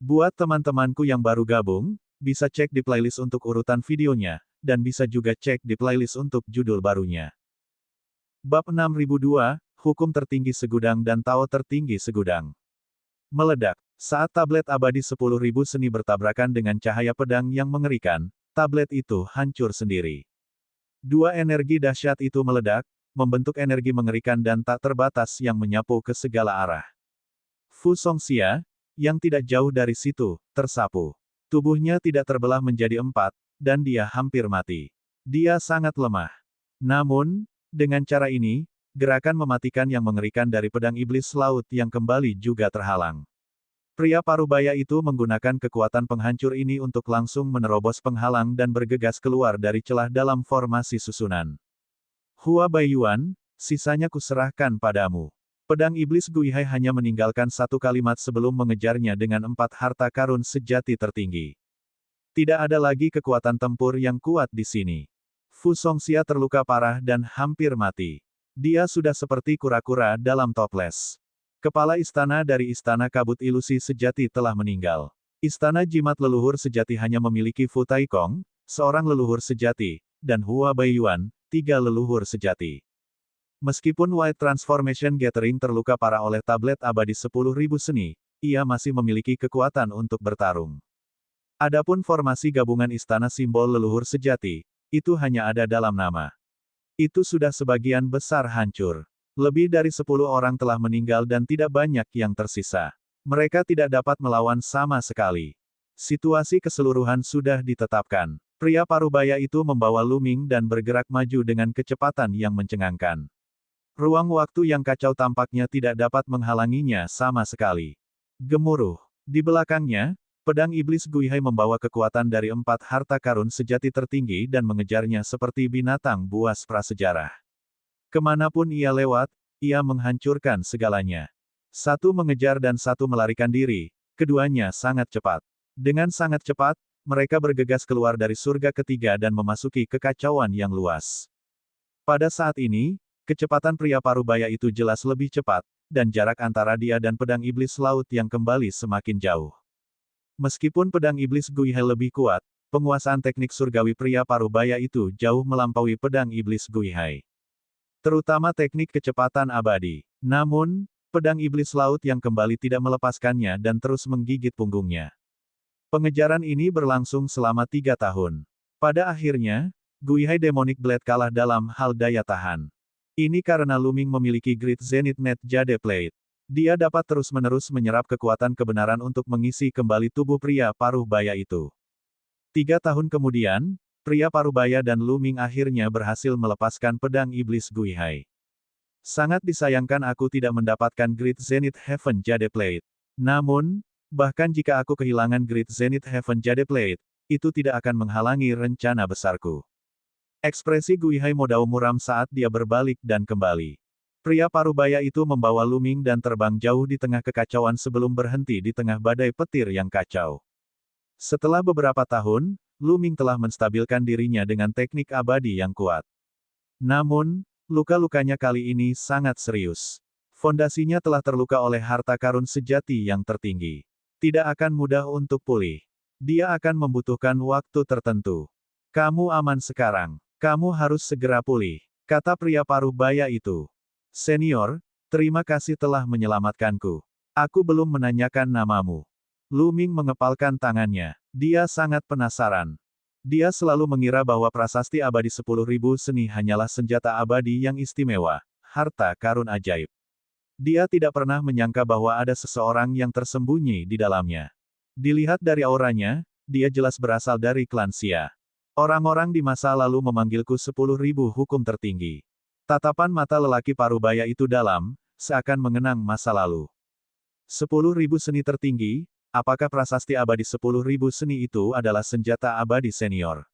Buat teman-temanku yang baru gabung, bisa cek di playlist untuk urutan videonya, dan bisa juga cek di playlist untuk judul barunya. Bab 6002, Hukum Tertinggi Segudang dan Tao Tertinggi Segudang. Meledak. Saat tablet abadi 10.000 seni bertabrakan dengan cahaya pedang yang mengerikan, tablet itu hancur sendiri. Dua energi dahsyat itu meledak, membentuk energi mengerikan dan tak terbatas yang menyapu ke segala arah. Fu Songxia, yang tidak jauh dari situ, tersapu. Tubuhnya tidak terbelah menjadi empat, dan dia hampir mati. Dia sangat lemah. Namun, dengan cara ini, gerakan mematikan yang mengerikan dari pedang iblis laut yang kembali juga terhalang. Pria parubaya itu menggunakan kekuatan penghancur ini untuk langsung menerobos penghalang dan bergegas keluar dari celah dalam formasi susunan. Hua Baiyuan, sisanya kuserahkan padamu. Pedang iblis Guihai hanya meninggalkan satu kalimat sebelum mengejarnya dengan 4 harta karun sejati tertinggi. Tidak ada lagi kekuatan tempur yang kuat di sini. Fu Songxia terluka parah dan hampir mati. Dia sudah seperti kura-kura dalam toples. Kepala istana dari Istana Kabut Ilusi Sejati telah meninggal. Istana Jimat Leluhur Sejati hanya memiliki Fu Taikong, seorang leluhur sejati, dan Hua Baiyuan, 3 leluhur sejati. Meskipun White Transformation Gathering terluka parah oleh tablet abadi 10.000 seni, ia masih memiliki kekuatan untuk bertarung. Adapun formasi gabungan Istana Simbol Leluhur Sejati, itu hanya ada dalam nama. Itu sudah sebagian besar hancur. Lebih dari 10 orang telah meninggal dan tidak banyak yang tersisa. Mereka tidak dapat melawan sama sekali. Situasi keseluruhan sudah ditetapkan. Pria parubaya itu membawa Luming dan bergerak maju dengan kecepatan yang mencengangkan. Ruang waktu yang kacau tampaknya tidak dapat menghalanginya sama sekali. Gemuruh. Di belakangnya, pedang iblis Guihai membawa kekuatan dari 4 harta karun sejati tertinggi dan mengejarnya seperti binatang buas prasejarah. Kemanapun ia lewat, ia menghancurkan segalanya. Satu mengejar dan satu melarikan diri, keduanya sangat cepat. Dengan sangat cepat, mereka bergegas keluar dari surga ketiga dan memasuki kekacauan yang luas. Pada saat ini, kecepatan pria parubaya itu jelas lebih cepat, dan jarak antara dia dan pedang iblis laut yang kembali semakin jauh. Meskipun pedang iblis Guihai lebih kuat, penguasaan teknik surgawi pria parubaya itu jauh melampaui pedang iblis Guihai. Terutama teknik kecepatan abadi. Namun, pedang iblis laut yang kembali tidak melepaskannya dan terus menggigit punggungnya. Pengejaran ini berlangsung selama 3 tahun. Pada akhirnya, Guihai Demonic Blade kalah dalam hal daya tahan. Ini karena Luming memiliki Great Zenith Net Jade Plate. Dia dapat terus-menerus menyerap kekuatan kebenaran untuk mengisi kembali tubuh pria parubaya itu. 3 tahun kemudian, pria parubaya dan Luming akhirnya berhasil melepaskan pedang iblis Guihai. Sangat disayangkan aku tidak mendapatkan Great Zenith Heaven Jade Plate. Namun, bahkan jika aku kehilangan Great Zenith Heaven Jade Plate, itu tidak akan menghalangi rencana besarku. Ekspresi Guihai Modao muram saat dia berbalik dan kembali. Pria parubaya itu membawa Luming dan terbang jauh di tengah kekacauan sebelum berhenti di tengah badai petir yang kacau. Setelah beberapa tahun, Luming telah menstabilkan dirinya dengan teknik abadi yang kuat. Namun, luka-lukanya kali ini sangat serius. Fondasinya telah terluka oleh harta karun sejati yang tertinggi. Tidak akan mudah untuk pulih. Dia akan membutuhkan waktu tertentu. Kamu aman sekarang. Kamu harus segera pulih, kata pria parubaya itu. Senior, terima kasih telah menyelamatkanku. Aku belum menanyakan namamu. Luming mengepalkan tangannya. Dia sangat penasaran. Dia selalu mengira bahwa prasasti abadi 10.000 seni hanyalah senjata abadi yang istimewa, harta karun ajaib. Dia tidak pernah menyangka bahwa ada seseorang yang tersembunyi di dalamnya. Dilihat dari auranya, dia jelas berasal dari klan Xia. Orang-orang di masa lalu memanggilku 10.000 hukum tertinggi. Tatapan mata lelaki parubaya itu dalam, seakan mengenang masa lalu. 10.000 seni tertinggi. Apakah prasasti abadi 10.000 seni itu adalah senjata abadi senior?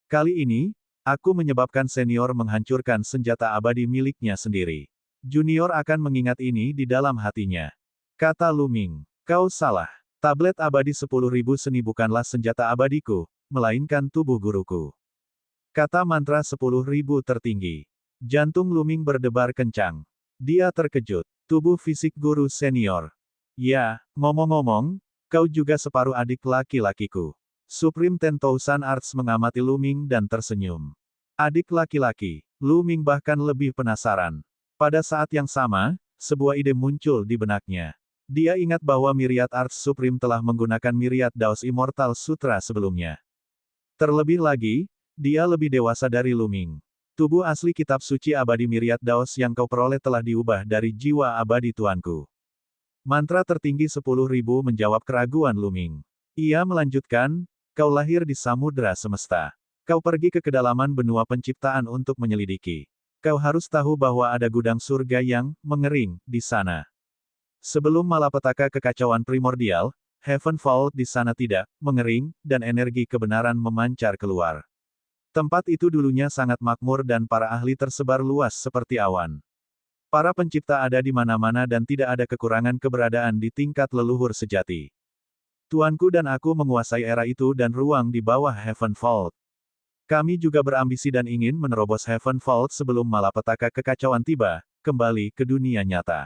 Kali ini, aku menyebabkan senior menghancurkan senjata abadi miliknya sendiri. Junior akan mengingat ini di dalam hatinya. Kata Luming. Kau salah. Tablet abadi 10.000 seni bukanlah senjata abadiku, melainkan tubuh guruku. Kata mantra 10.000 tertinggi. Jantung Luming berdebar kencang. Dia terkejut. Tubuh fisik guru senior. Ya, ngomong-ngomong, Kau juga separuh adik laki-lakiku. Supreme 10,000 Arts mengamati Lu Ming dan tersenyum. Adik laki-laki, Lu Ming bahkan lebih penasaran. Pada saat yang sama, sebuah ide muncul di benaknya. Dia ingat bahwa Myriad Arts Supreme telah menggunakan Myriad Daos Immortal Sutra sebelumnya. Terlebih lagi, dia lebih dewasa dari Lu Ming. Tubuh asli kitab suci abadi Myriad Daos yang kau peroleh telah diubah dari jiwa abadi tuanku. Mantra tertinggi 10.000 menjawab keraguan Lu Ming. Ia melanjutkan, kau lahir di samudera semesta. Kau pergi ke kedalaman benua penciptaan untuk menyelidiki. Kau harus tahu bahwa ada gudang surga yang mengering di sana. Sebelum malapetaka kekacauan primordial, Heaven Vault di sana tidak mengering, dan energi kebenaran memancar keluar. Tempat itu dulunya sangat makmur dan para ahli tersebar luas seperti awan. Para pencipta ada di mana-mana dan tidak ada kekurangan keberadaan di tingkat leluhur sejati. Tuanku dan aku menguasai era itu dan ruang di bawah Heaven Vault. Kami juga berambisi dan ingin menerobos Heaven Vault sebelum malapetaka kekacauan tiba, kembali ke dunia nyata.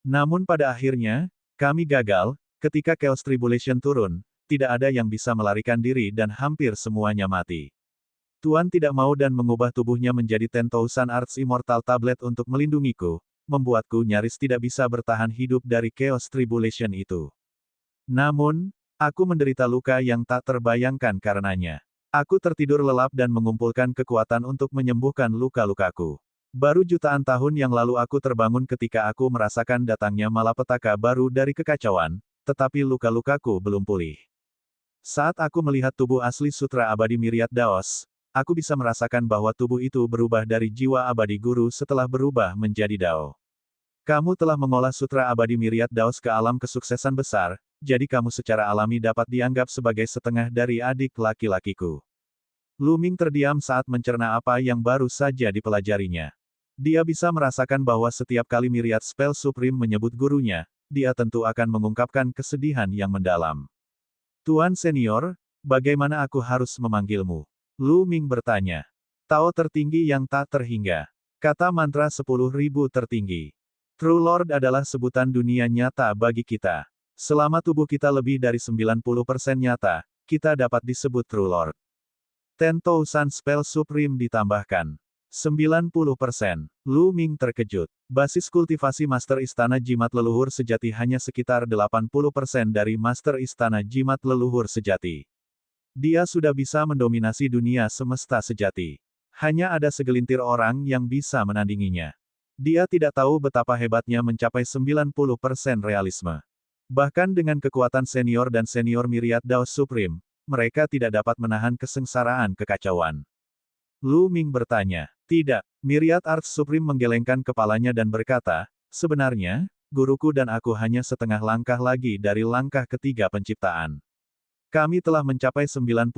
Namun pada akhirnya, kami gagal, ketika Chaos Tribulation turun, tidak ada yang bisa melarikan diri dan hampir semuanya mati. Tuan tidak mau dan mengubah tubuhnya menjadi 10,000 Arts Immortal Tablet untuk melindungiku, membuatku nyaris tidak bisa bertahan hidup dari Chaos Tribulation itu. Namun, aku menderita luka yang tak terbayangkan karenanya. Aku tertidur lelap dan mengumpulkan kekuatan untuk menyembuhkan luka-lukaku. Baru jutaan tahun yang lalu aku terbangun ketika aku merasakan datangnya malapetaka baru dari kekacauan, tetapi luka-lukaku belum pulih. Saat aku melihat tubuh asli sutra abadi Myriad Daos, aku bisa merasakan bahwa tubuh itu berubah dari jiwa abadi guru setelah berubah menjadi Dao. Kamu telah mengolah sutra abadi Myriad Daos ke alam kesuksesan besar, jadi kamu secara alami dapat dianggap sebagai setengah dari adik laki-lakiku. Lu Ming terdiam saat mencerna apa yang baru saja dipelajarinya. Dia bisa merasakan bahwa setiap kali Myriad Spell Supreme menyebut gurunya, dia tentu akan mengungkapkan kesedihan yang mendalam. Tuan senior, bagaimana aku harus memanggilmu? Lu Ming bertanya. Tao tertinggi yang tak terhingga. Kata mantra 10.000 tertinggi. True Lord adalah sebutan dunia nyata bagi kita. Selama tubuh kita lebih dari 90% nyata, kita dapat disebut True Lord. 10,000 Spell Supreme ditambahkan. 90%. Lu Ming terkejut. Basis kultivasi Master Istana Jimat Leluhur Sejati hanya sekitar 80% dari Master Istana Jimat Leluhur Sejati. Dia sudah bisa mendominasi dunia semesta sejati. Hanya ada segelintir orang yang bisa menandinginya. Dia tidak tahu betapa hebatnya mencapai 90% realisme. Bahkan dengan kekuatan senior dan senior Myriad Daos Supreme, mereka tidak dapat menahan kesengsaraan kekacauan. Lu Ming bertanya. Tidak, Myriad Arts Supreme menggelengkan kepalanya dan berkata, sebenarnya, guruku dan aku hanya setengah langkah lagi dari langkah ketiga penciptaan. Kami telah mencapai 99%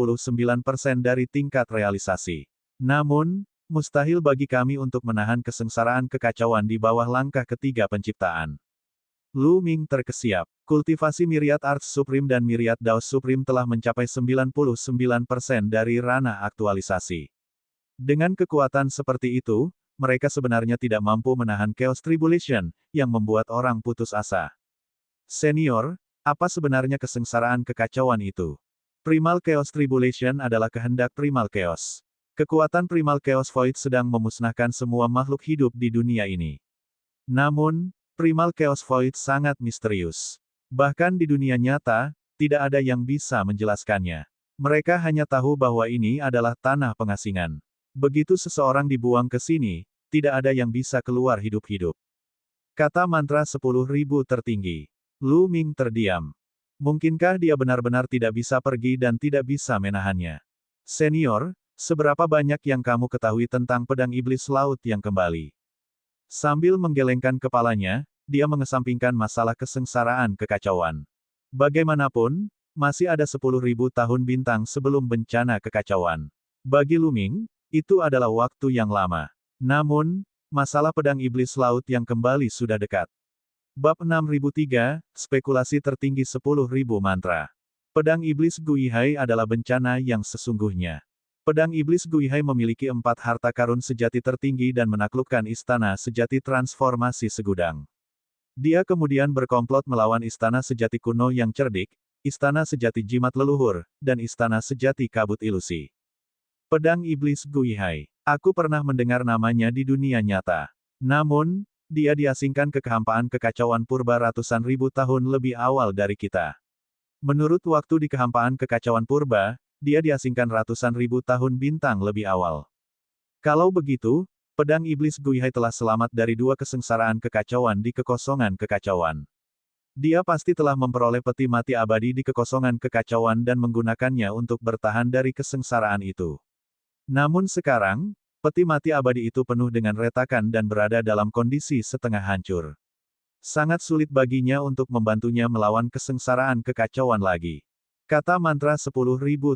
dari tingkat realisasi. Namun, mustahil bagi kami untuk menahan kesengsaraan kekacauan di bawah langkah ketiga penciptaan. Lu Ming terkesiap. Kultivasi Myriad Arts Supreme dan Myriad Daos Supreme telah mencapai 99% dari ranah aktualisasi. Dengan kekuatan seperti itu, mereka sebenarnya tidak mampu menahan Chaos Tribulation, yang membuat orang putus asa. Senior, apa sebenarnya kesengsaraan kekacauan itu? Primal Chaos Tribulation adalah kehendak Primal Chaos. Kekuatan Primal Chaos Void sedang memusnahkan semua makhluk hidup di dunia ini. Namun, Primal Chaos Void sangat misterius. Bahkan di dunia nyata, tidak ada yang bisa menjelaskannya. Mereka hanya tahu bahwa ini adalah tanah pengasingan. Begitu seseorang dibuang ke sini, tidak ada yang bisa keluar hidup-hidup. Kata mantra 10.000 tertinggi. Lu Ming terdiam. Mungkinkah dia benar-benar tidak bisa pergi dan tidak bisa menahannya? Senior, seberapa banyak yang kamu ketahui tentang pedang iblis laut yang kembali? Sambil menggelengkan kepalanya, dia mengesampingkan masalah kesengsaraan kekacauan. Bagaimanapun, masih ada 10.000 tahun bintang sebelum bencana kekacauan. Bagi Lu Ming, itu adalah waktu yang lama. Namun, masalah pedang iblis laut yang kembali sudah dekat. Bab 6003, Spekulasi Tertinggi 10.000 Mantra. Pedang Iblis Guihai adalah bencana yang sesungguhnya. Pedang Iblis Guihai memiliki 4 harta karun sejati tertinggi dan menaklukkan istana sejati transformasi segudang. Dia kemudian berkomplot melawan istana sejati kuno yang cerdik, Istana Sejati Jimat Leluhur, dan Istana Sejati Kabut Ilusi. Pedang Iblis Guihai. Aku pernah mendengar namanya di dunia nyata. Namun, dia diasingkan ke kehampaan kekacauan purba ratusan ribu tahun lebih awal dari kita. Menurut waktu di kehampaan kekacauan purba, dia diasingkan ratusan ribu tahun bintang lebih awal. Kalau begitu, pedang Iblis Guihai telah selamat dari dua kesengsaraan kekacauan di kekosongan kekacauan. Dia pasti telah memperoleh peti mati abadi di kekosongan kekacauan dan menggunakannya untuk bertahan dari kesengsaraan itu. Namun sekarang, peti mati abadi itu penuh dengan retakan dan berada dalam kondisi setengah hancur. Sangat sulit baginya untuk membantunya melawan kesengsaraan kekacauan lagi. Kata mantra 10.000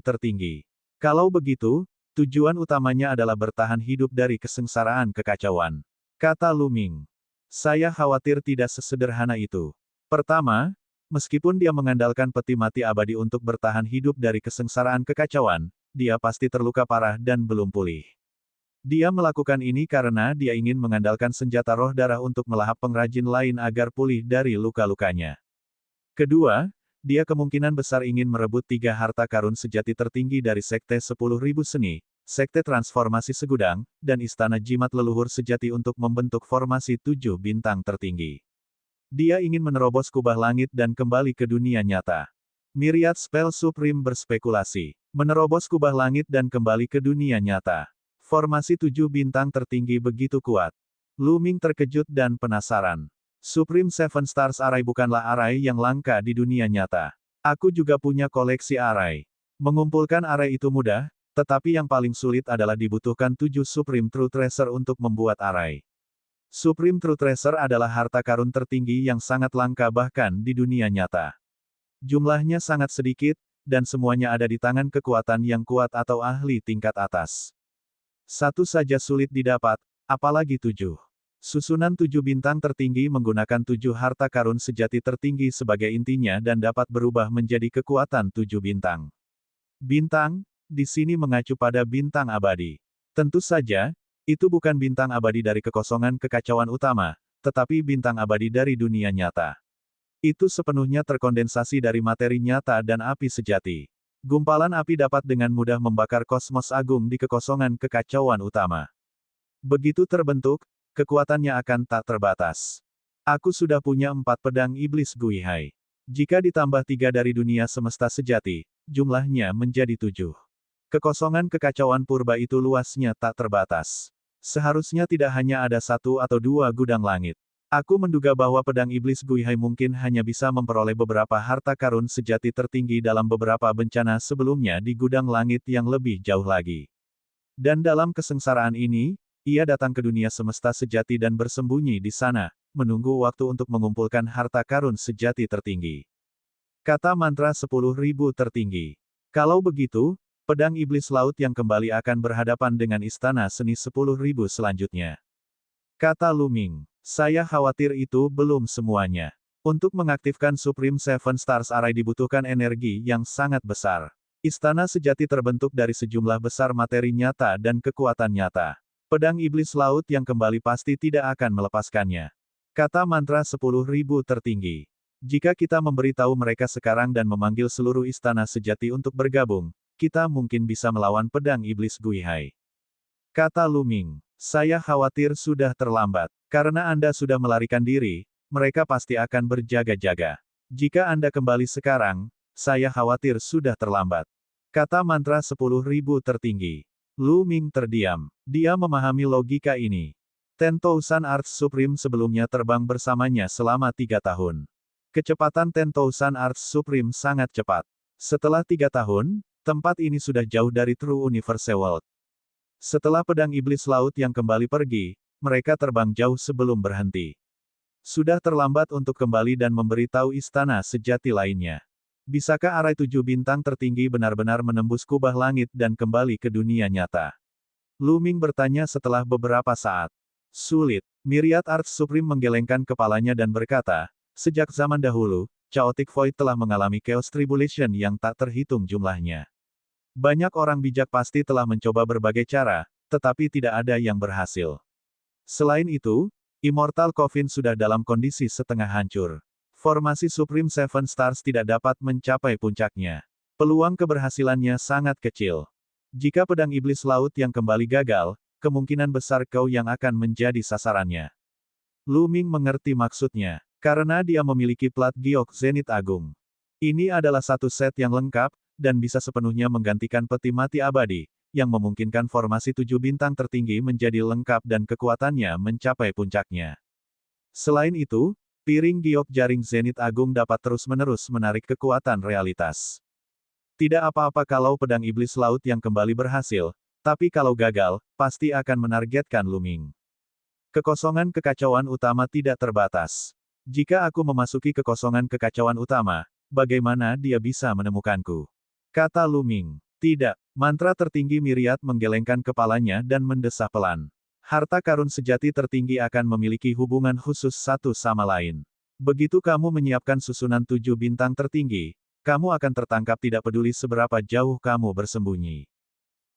tertinggi. Kalau begitu, tujuan utamanya adalah bertahan hidup dari kesengsaraan kekacauan. Kata Lu Ming. Saya khawatir tidak sesederhana itu. Pertama, meskipun dia mengandalkan peti mati abadi untuk bertahan hidup dari kesengsaraan kekacauan, dia pasti terluka parah dan belum pulih. Dia melakukan ini karena dia ingin mengandalkan senjata roh darah untuk melahap pengrajin lain agar pulih dari luka-lukanya. Kedua, dia kemungkinan besar ingin merebut 3 harta karun sejati tertinggi dari Sekte 10.000 Seni, Sekte Transformasi Segudang, dan Istana Jimat Leluhur Sejati untuk membentuk formasi 7 bintang tertinggi. Dia ingin menerobos kubah langit dan kembali ke dunia nyata. Myriad Spell Supreme berspekulasi. Menerobos kubah langit dan kembali ke dunia nyata. Formasi 7 bintang tertinggi begitu kuat. Lu Ming terkejut dan penasaran. Supreme Seven Stars Array bukanlah array yang langka di dunia nyata. Aku juga punya koleksi array. Mengumpulkan array itu mudah, tetapi yang paling sulit adalah dibutuhkan 7 Supreme True Treasure untuk membuat array. Supreme True Treasure adalah harta karun tertinggi yang sangat langka bahkan di dunia nyata. Jumlahnya sangat sedikit, dan semuanya ada di tangan kekuatan yang kuat atau ahli tingkat atas. Satu saja sulit didapat, apalagi 7. Susunan 7 bintang tertinggi menggunakan 7 harta karun sejati tertinggi sebagai intinya dan dapat berubah menjadi kekuatan 7 bintang. Bintang, di sini mengacu pada bintang abadi. Tentu saja, itu bukan bintang abadi dari kekosongan kekacauan utama, tetapi bintang abadi dari dunia nyata. Itu sepenuhnya terkondensasi dari materi nyata dan api sejati. Gumpalan api dapat dengan mudah membakar kosmos agung di kekosongan kekacauan utama. Begitu terbentuk, kekuatannya akan tak terbatas. Aku sudah punya 4 pedang Iblis Guihai. Jika ditambah 3 dari dunia semesta sejati, jumlahnya menjadi 7. Kekosongan kekacauan purba itu luasnya tak terbatas. Seharusnya tidak hanya ada 1 atau 2 gudang langit. Aku menduga bahwa pedang Iblis Guihai mungkin hanya bisa memperoleh beberapa harta karun sejati tertinggi dalam beberapa bencana sebelumnya di gudang langit yang lebih jauh lagi. Dan dalam kesengsaraan ini, ia datang ke dunia semesta sejati dan bersembunyi di sana, menunggu waktu untuk mengumpulkan harta karun sejati tertinggi. Kata mantra 10.000 tertinggi. Kalau begitu, pedang Iblis Laut yang kembali akan berhadapan dengan Istana Seni 10.000 selanjutnya. Kata Lu Ming. Saya khawatir itu belum semuanya. Untuk mengaktifkan Supreme Seven Stars Array dibutuhkan energi yang sangat besar. Istana sejati terbentuk dari sejumlah besar materi nyata dan kekuatan nyata. Pedang Iblis Laut yang kembali pasti tidak akan melepaskannya. Kata mantra 10.000 tertinggi. Jika kita memberitahu mereka sekarang dan memanggil seluruh istana sejati untuk bergabung, kita mungkin bisa melawan pedang Iblis Guihai. Kata Lu Ming. Saya khawatir sudah terlambat. Karena Anda sudah melarikan diri, mereka pasti akan berjaga-jaga. Jika Anda kembali sekarang, saya khawatir sudah terlambat. Kata mantra 10.000 tertinggi. Lu Ming terdiam. Dia memahami logika ini. 10,000 Arts Supreme sebelumnya terbang bersamanya selama 3 tahun. Kecepatan 10,000 Arts Supreme sangat cepat. Setelah 3 tahun, tempat ini sudah jauh dari True Universe World. Setelah pedang Iblis Laut yang kembali pergi, mereka terbang jauh sebelum berhenti. Sudah terlambat untuk kembali dan memberitahu istana sejati lainnya. Bisakah array 7 bintang tertinggi benar-benar menembus kubah langit dan kembali ke dunia nyata? Lu Ming bertanya setelah beberapa saat. Sulit. Myriad Arts Supreme menggelengkan kepalanya dan berkata, sejak zaman dahulu, Chaotic Void telah mengalami Chaos Tribulation yang tak terhitung jumlahnya. Banyak orang bijak pasti telah mencoba berbagai cara, tetapi tidak ada yang berhasil. Selain itu, Immortal Coffin sudah dalam kondisi setengah hancur. Formasi Supreme Seven Stars tidak dapat mencapai puncaknya. Peluang keberhasilannya sangat kecil. Jika pedang iblis laut yang kembali gagal, kemungkinan besar kau yang akan menjadi sasarannya. Lu Ming mengerti maksudnya, karena dia memiliki plat giok Zenit Agung. Ini adalah satu set yang lengkap, dan bisa sepenuhnya menggantikan peti mati abadi, yang memungkinkan formasi 7 bintang tertinggi menjadi lengkap dan kekuatannya mencapai puncaknya. Selain itu, piring giok jaring Zenit Agung dapat terus-menerus menarik kekuatan realitas. Tidak apa-apa kalau pedang iblis laut yang kembali berhasil, tapi kalau gagal, pasti akan menargetkan Lu Ming. Kekosongan kekacauan utama tidak terbatas. Jika aku memasuki kekosongan kekacauan utama, bagaimana dia bisa menemukanku? Kata Lu Ming. Tidak, mantra tertinggi Myriad menggelengkan kepalanya dan mendesah pelan. Harta karun sejati tertinggi akan memiliki hubungan khusus satu sama lain. Begitu kamu menyiapkan susunan 7 bintang tertinggi, kamu akan tertangkap tidak peduli seberapa jauh kamu bersembunyi.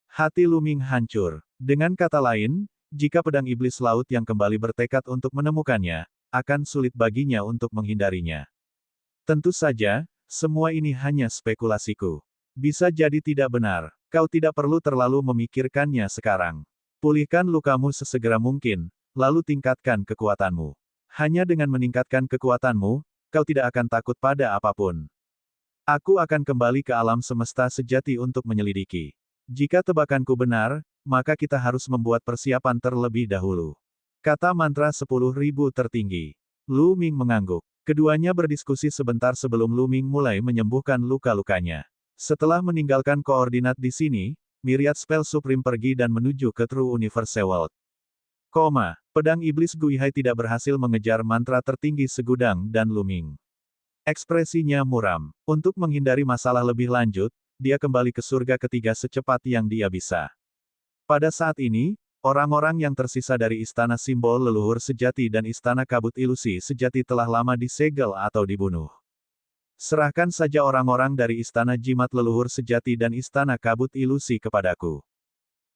Hati Lu Ming hancur. Dengan kata lain, jika pedang iblis laut yang kembali bertekad untuk menemukannya, akan sulit baginya untuk menghindarinya. Tentu saja, semua ini hanya spekulasiku. Bisa jadi tidak benar. Kau tidak perlu terlalu memikirkannya sekarang. Pulihkan lukamu sesegera mungkin, lalu tingkatkan kekuatanmu. Hanya dengan meningkatkan kekuatanmu, kau tidak akan takut pada apapun. Aku akan kembali ke alam semesta sejati untuk menyelidiki. Jika tebakanku benar, maka kita harus membuat persiapan terlebih dahulu. Kata mantra 10.000 tertinggi. Lu Ming mengangguk. Keduanya berdiskusi sebentar sebelum Lu Ming mulai menyembuhkan luka-lukanya. Setelah meninggalkan koordinat di sini, Myriad Spell Supreme pergi dan menuju ke True Universe World. Pedang iblis Guihai tidak berhasil mengejar mantra tertinggi segudang dan Lu Ming. Ekspresinya muram. Untuk menghindari masalah lebih lanjut, dia kembali ke surga ketiga secepat yang dia bisa. Pada saat ini, orang-orang yang tersisa dari Istana Simbol Leluhur Sejati dan Istana Kabut Ilusi Sejati telah lama disegel atau dibunuh. Serahkan saja orang-orang dari Istana Jimat Leluhur Sejati dan Istana Kabut Ilusi kepadaku.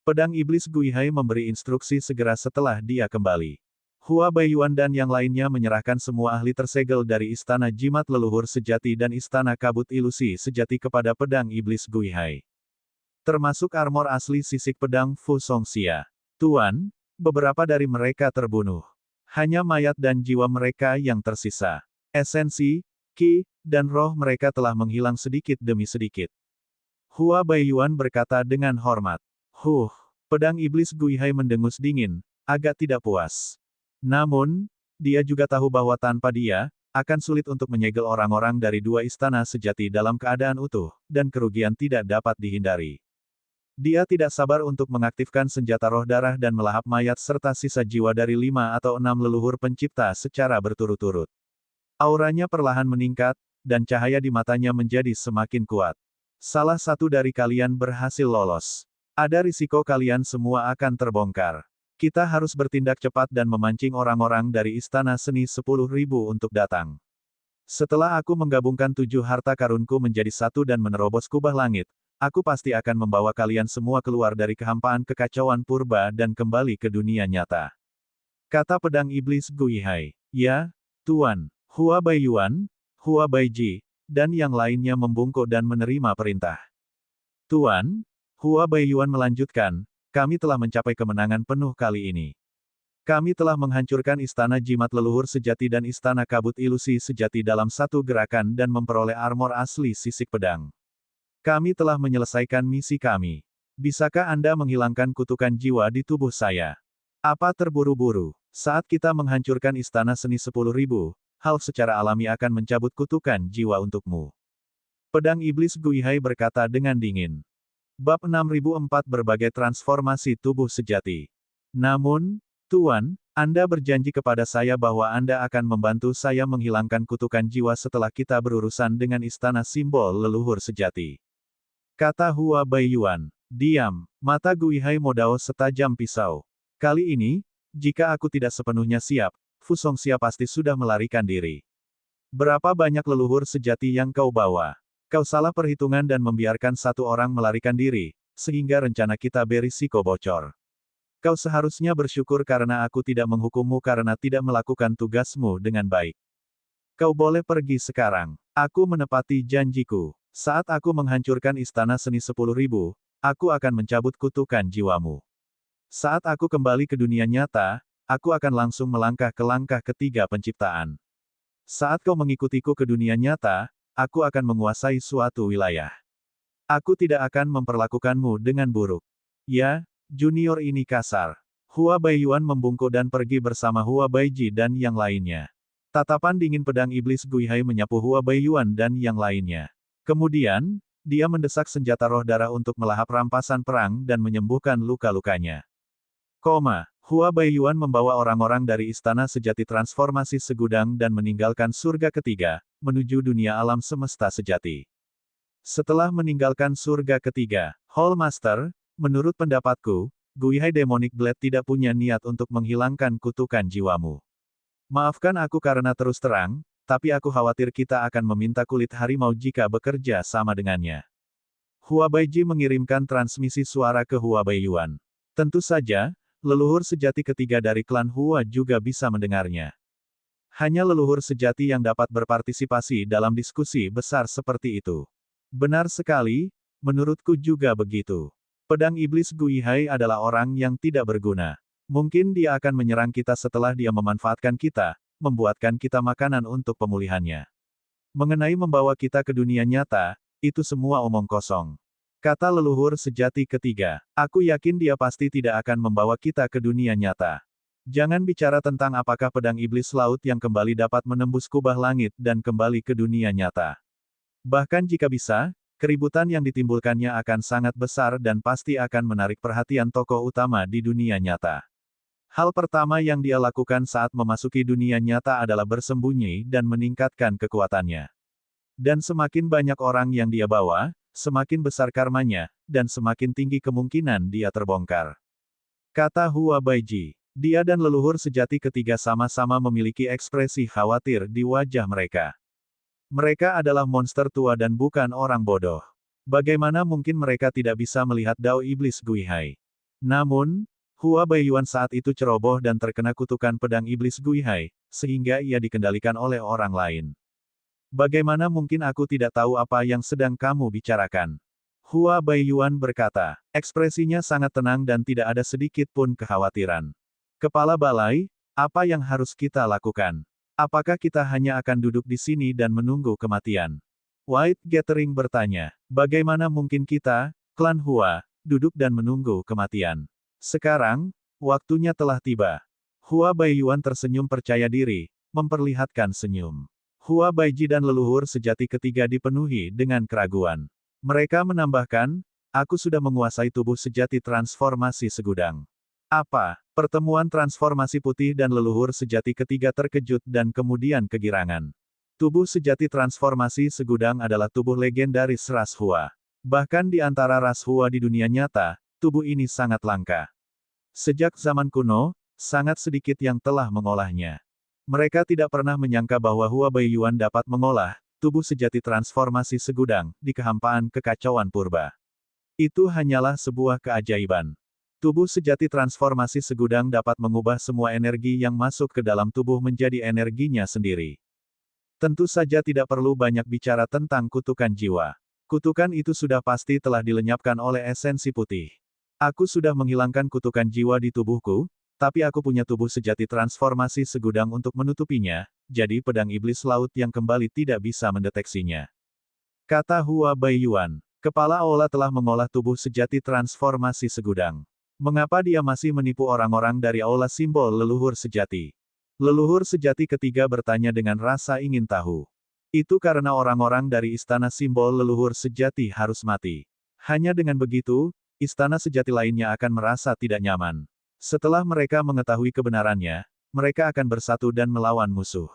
Pedang Iblis Guihai memberi instruksi segera setelah dia kembali. Hua Baiyuan dan yang lainnya menyerahkan semua ahli tersegel dari Istana Jimat Leluhur Sejati dan Istana Kabut Ilusi Sejati kepada Pedang Iblis Guihai. Termasuk armor asli sisik pedang Fu Songxia. Tuan, beberapa dari mereka terbunuh. Hanya mayat dan jiwa mereka yang tersisa. Esensi, Qi, dan roh mereka telah menghilang sedikit demi sedikit. Hua Baiyuan berkata dengan hormat. Pedang iblis Guihai mendengus dingin, agak tidak puas. Namun, dia juga tahu bahwa tanpa dia, akan sulit untuk menyegel orang-orang dari dua istana sejati dalam keadaan utuh, dan kerugian tidak dapat dihindari. Dia tidak sabar untuk mengaktifkan senjata roh darah dan melahap mayat serta sisa jiwa dari 5 atau 6 leluhur pencipta secara berturut-turut. Auranya perlahan meningkat, dan cahaya di matanya menjadi semakin kuat. Salah satu dari kalian berhasil lolos. Ada risiko kalian semua akan terbongkar. Kita harus bertindak cepat dan memancing orang-orang dari Istana Seni 10.000 untuk datang. Setelah aku menggabungkan 7 harta karunku menjadi satu dan menerobos kubah langit, aku pasti akan membawa kalian semua keluar dari kehampaan kekacauan purba dan kembali ke dunia nyata. Kata pedang iblis Guihai. Ya, Tuan. Hua Baiyuan, Hua Baiji, dan yang lainnya membungkuk dan menerima perintah. Tuan, Hua Baiyuan melanjutkan, kami telah mencapai kemenangan penuh kali ini. Kami telah menghancurkan Istana Jimat Leluhur Sejati dan Istana Kabut Ilusi Sejati dalam satu gerakan dan memperoleh armor asli sisik pedang. Kami telah menyelesaikan misi kami. Bisakah Anda menghilangkan kutukan jiwa di tubuh saya? Apa terburu-buru? Saat kita menghancurkan Istana Seni 10.000, hal secara alami akan mencabut kutukan jiwa untukmu. Pedang Iblis Guihai berkata dengan dingin. Bab 6004 Berbagai Transformasi Tubuh Sejati. Namun, Tuan, Anda berjanji kepada saya bahwa Anda akan membantu saya menghilangkan kutukan jiwa setelah kita berurusan dengan Istana Simbol Leluhur Sejati. Kata Hua Baiyuan. Diam, mata Guihai Modao setajam pisau. Kali ini, jika aku tidak sepenuhnya siap, Fu Songxia pasti sudah melarikan diri. Berapa banyak leluhur sejati yang kau bawa? Kau salah perhitungan dan membiarkan satu orang melarikan diri, sehingga rencana kita berisiko bocor. Kau seharusnya bersyukur karena aku tidak menghukummu karena tidak melakukan tugasmu dengan baik. Kau boleh pergi sekarang. Aku menepati janjiku. Saat aku menghancurkan istana seni 10.000, aku akan mencabut kutukan jiwamu. Saat aku kembali ke dunia nyata, aku akan langsung melangkah ke langkah ketiga penciptaan. Saat kau mengikutiku ke dunia nyata, aku akan menguasai suatu wilayah. Aku tidak akan memperlakukanmu dengan buruk. Ya, junior ini kasar. Hua Baiyuan membungkuk dan pergi bersama Hua Baiji dan yang lainnya. Tatapan dingin pedang iblis Guihai menyapu Hua Baiyuan dan yang lainnya. Kemudian, dia mendesak senjata roh darah untuk melahap rampasan perang dan menyembuhkan luka-lukanya. Hua Baiyuan membawa orang-orang dari istana sejati transformasi segudang dan meninggalkan surga ketiga, menuju dunia alam semesta sejati. Setelah meninggalkan surga ketiga, Hall Master, menurut pendapatku, Guihai Demonic Blade tidak punya niat untuk menghilangkan kutukan jiwamu. Maafkan aku karena terus terang, tapi aku khawatir kita akan meminta kulit harimau jika bekerja sama dengannya. Hua Baiji mengirimkan transmisi suara ke Hua Baiyuan. Tentu saja, leluhur sejati ketiga dari klan Hua juga bisa mendengarnya. Hanya leluhur sejati yang dapat berpartisipasi dalam diskusi besar seperti itu. Benar sekali, menurutku juga begitu. Pedang iblis Guihai adalah orang yang tidak berguna. Mungkin dia akan menyerang kita setelah dia memanfaatkan kita, membuatkan kita makanan untuk pemulihannya. Mengenai membawa kita ke dunia nyata, itu semua omong kosong. Kata leluhur sejati ketiga, aku yakin dia pasti tidak akan membawa kita ke dunia nyata. Jangan bicara tentang apakah pedang iblis laut yang kembali dapat menembus kubah langit dan kembali ke dunia nyata. Bahkan jika bisa, keributan yang ditimbulkannya akan sangat besar dan pasti akan menarik perhatian tokoh utama di dunia nyata. Hal pertama yang dia lakukan saat memasuki dunia nyata adalah bersembunyi dan meningkatkan kekuatannya. Dan semakin banyak orang yang dia bawa, semakin besar karmanya, dan semakin tinggi kemungkinan dia terbongkar. Kata Hua Baiji, dia dan leluhur sejati ketiga sama-sama memiliki ekspresi khawatir di wajah mereka. Mereka adalah monster tua dan bukan orang bodoh. Bagaimana mungkin mereka tidak bisa melihat Dao Iblis Guihai? Namun, Hua Baiyuan saat itu ceroboh dan terkena kutukan pedang iblis Guihai, sehingga ia dikendalikan oleh orang lain. Bagaimana mungkin aku tidak tahu apa yang sedang kamu bicarakan? Hua Baiyuan berkata, ekspresinya sangat tenang dan tidak ada sedikit pun kekhawatiran. Kepala balai, apa yang harus kita lakukan? Apakah kita hanya akan duduk di sini dan menunggu kematian? White Gathering bertanya, bagaimana mungkin kita, klan Hua, duduk dan menunggu kematian? Sekarang, waktunya telah tiba. Hua Baiyuan tersenyum percaya diri, memperlihatkan senyum. Hua Baiji dan leluhur sejati ketiga dipenuhi dengan keraguan. Mereka menambahkan, aku sudah menguasai tubuh sejati transformasi segudang. Apa? Pertemuan transformasi putih dan leluhur sejati ketiga terkejut dan kemudian kegirangan. Tubuh sejati transformasi segudang adalah tubuh legendaris ras Hua. Bahkan di antara ras Hua di dunia nyata, tubuh ini sangat langka. Sejak zaman kuno, sangat sedikit yang telah mengolahnya. Mereka tidak pernah menyangka bahwa Hua Baiyuan dapat mengolah tubuh sejati transformasi segudang di kehampaan kekacauan purba. Itu hanyalah sebuah keajaiban. Tubuh sejati transformasi segudang dapat mengubah semua energi yang masuk ke dalam tubuh menjadi energinya sendiri. Tentu saja tidak perlu banyak bicara tentang kutukan jiwa. Kutukan itu sudah pasti telah dilenyapkan oleh esensi putih. Aku sudah menghilangkan kutukan jiwa di tubuhku, tapi aku punya tubuh sejati transformasi segudang untuk menutupinya, jadi pedang iblis laut yang kembali tidak bisa mendeteksinya. Kata Hua Baiyuan, kepala Aula telah mengolah tubuh sejati transformasi segudang. Mengapa dia masih menipu orang-orang dari Aula simbol leluhur sejati? Leluhur sejati ketiga bertanya dengan rasa ingin tahu. Itu karena orang-orang dari istana simbol leluhur sejati harus mati. Hanya dengan begitu, istana sejati lainnya akan merasa tidak nyaman. Setelah mereka mengetahui kebenarannya, mereka akan bersatu dan melawan musuh.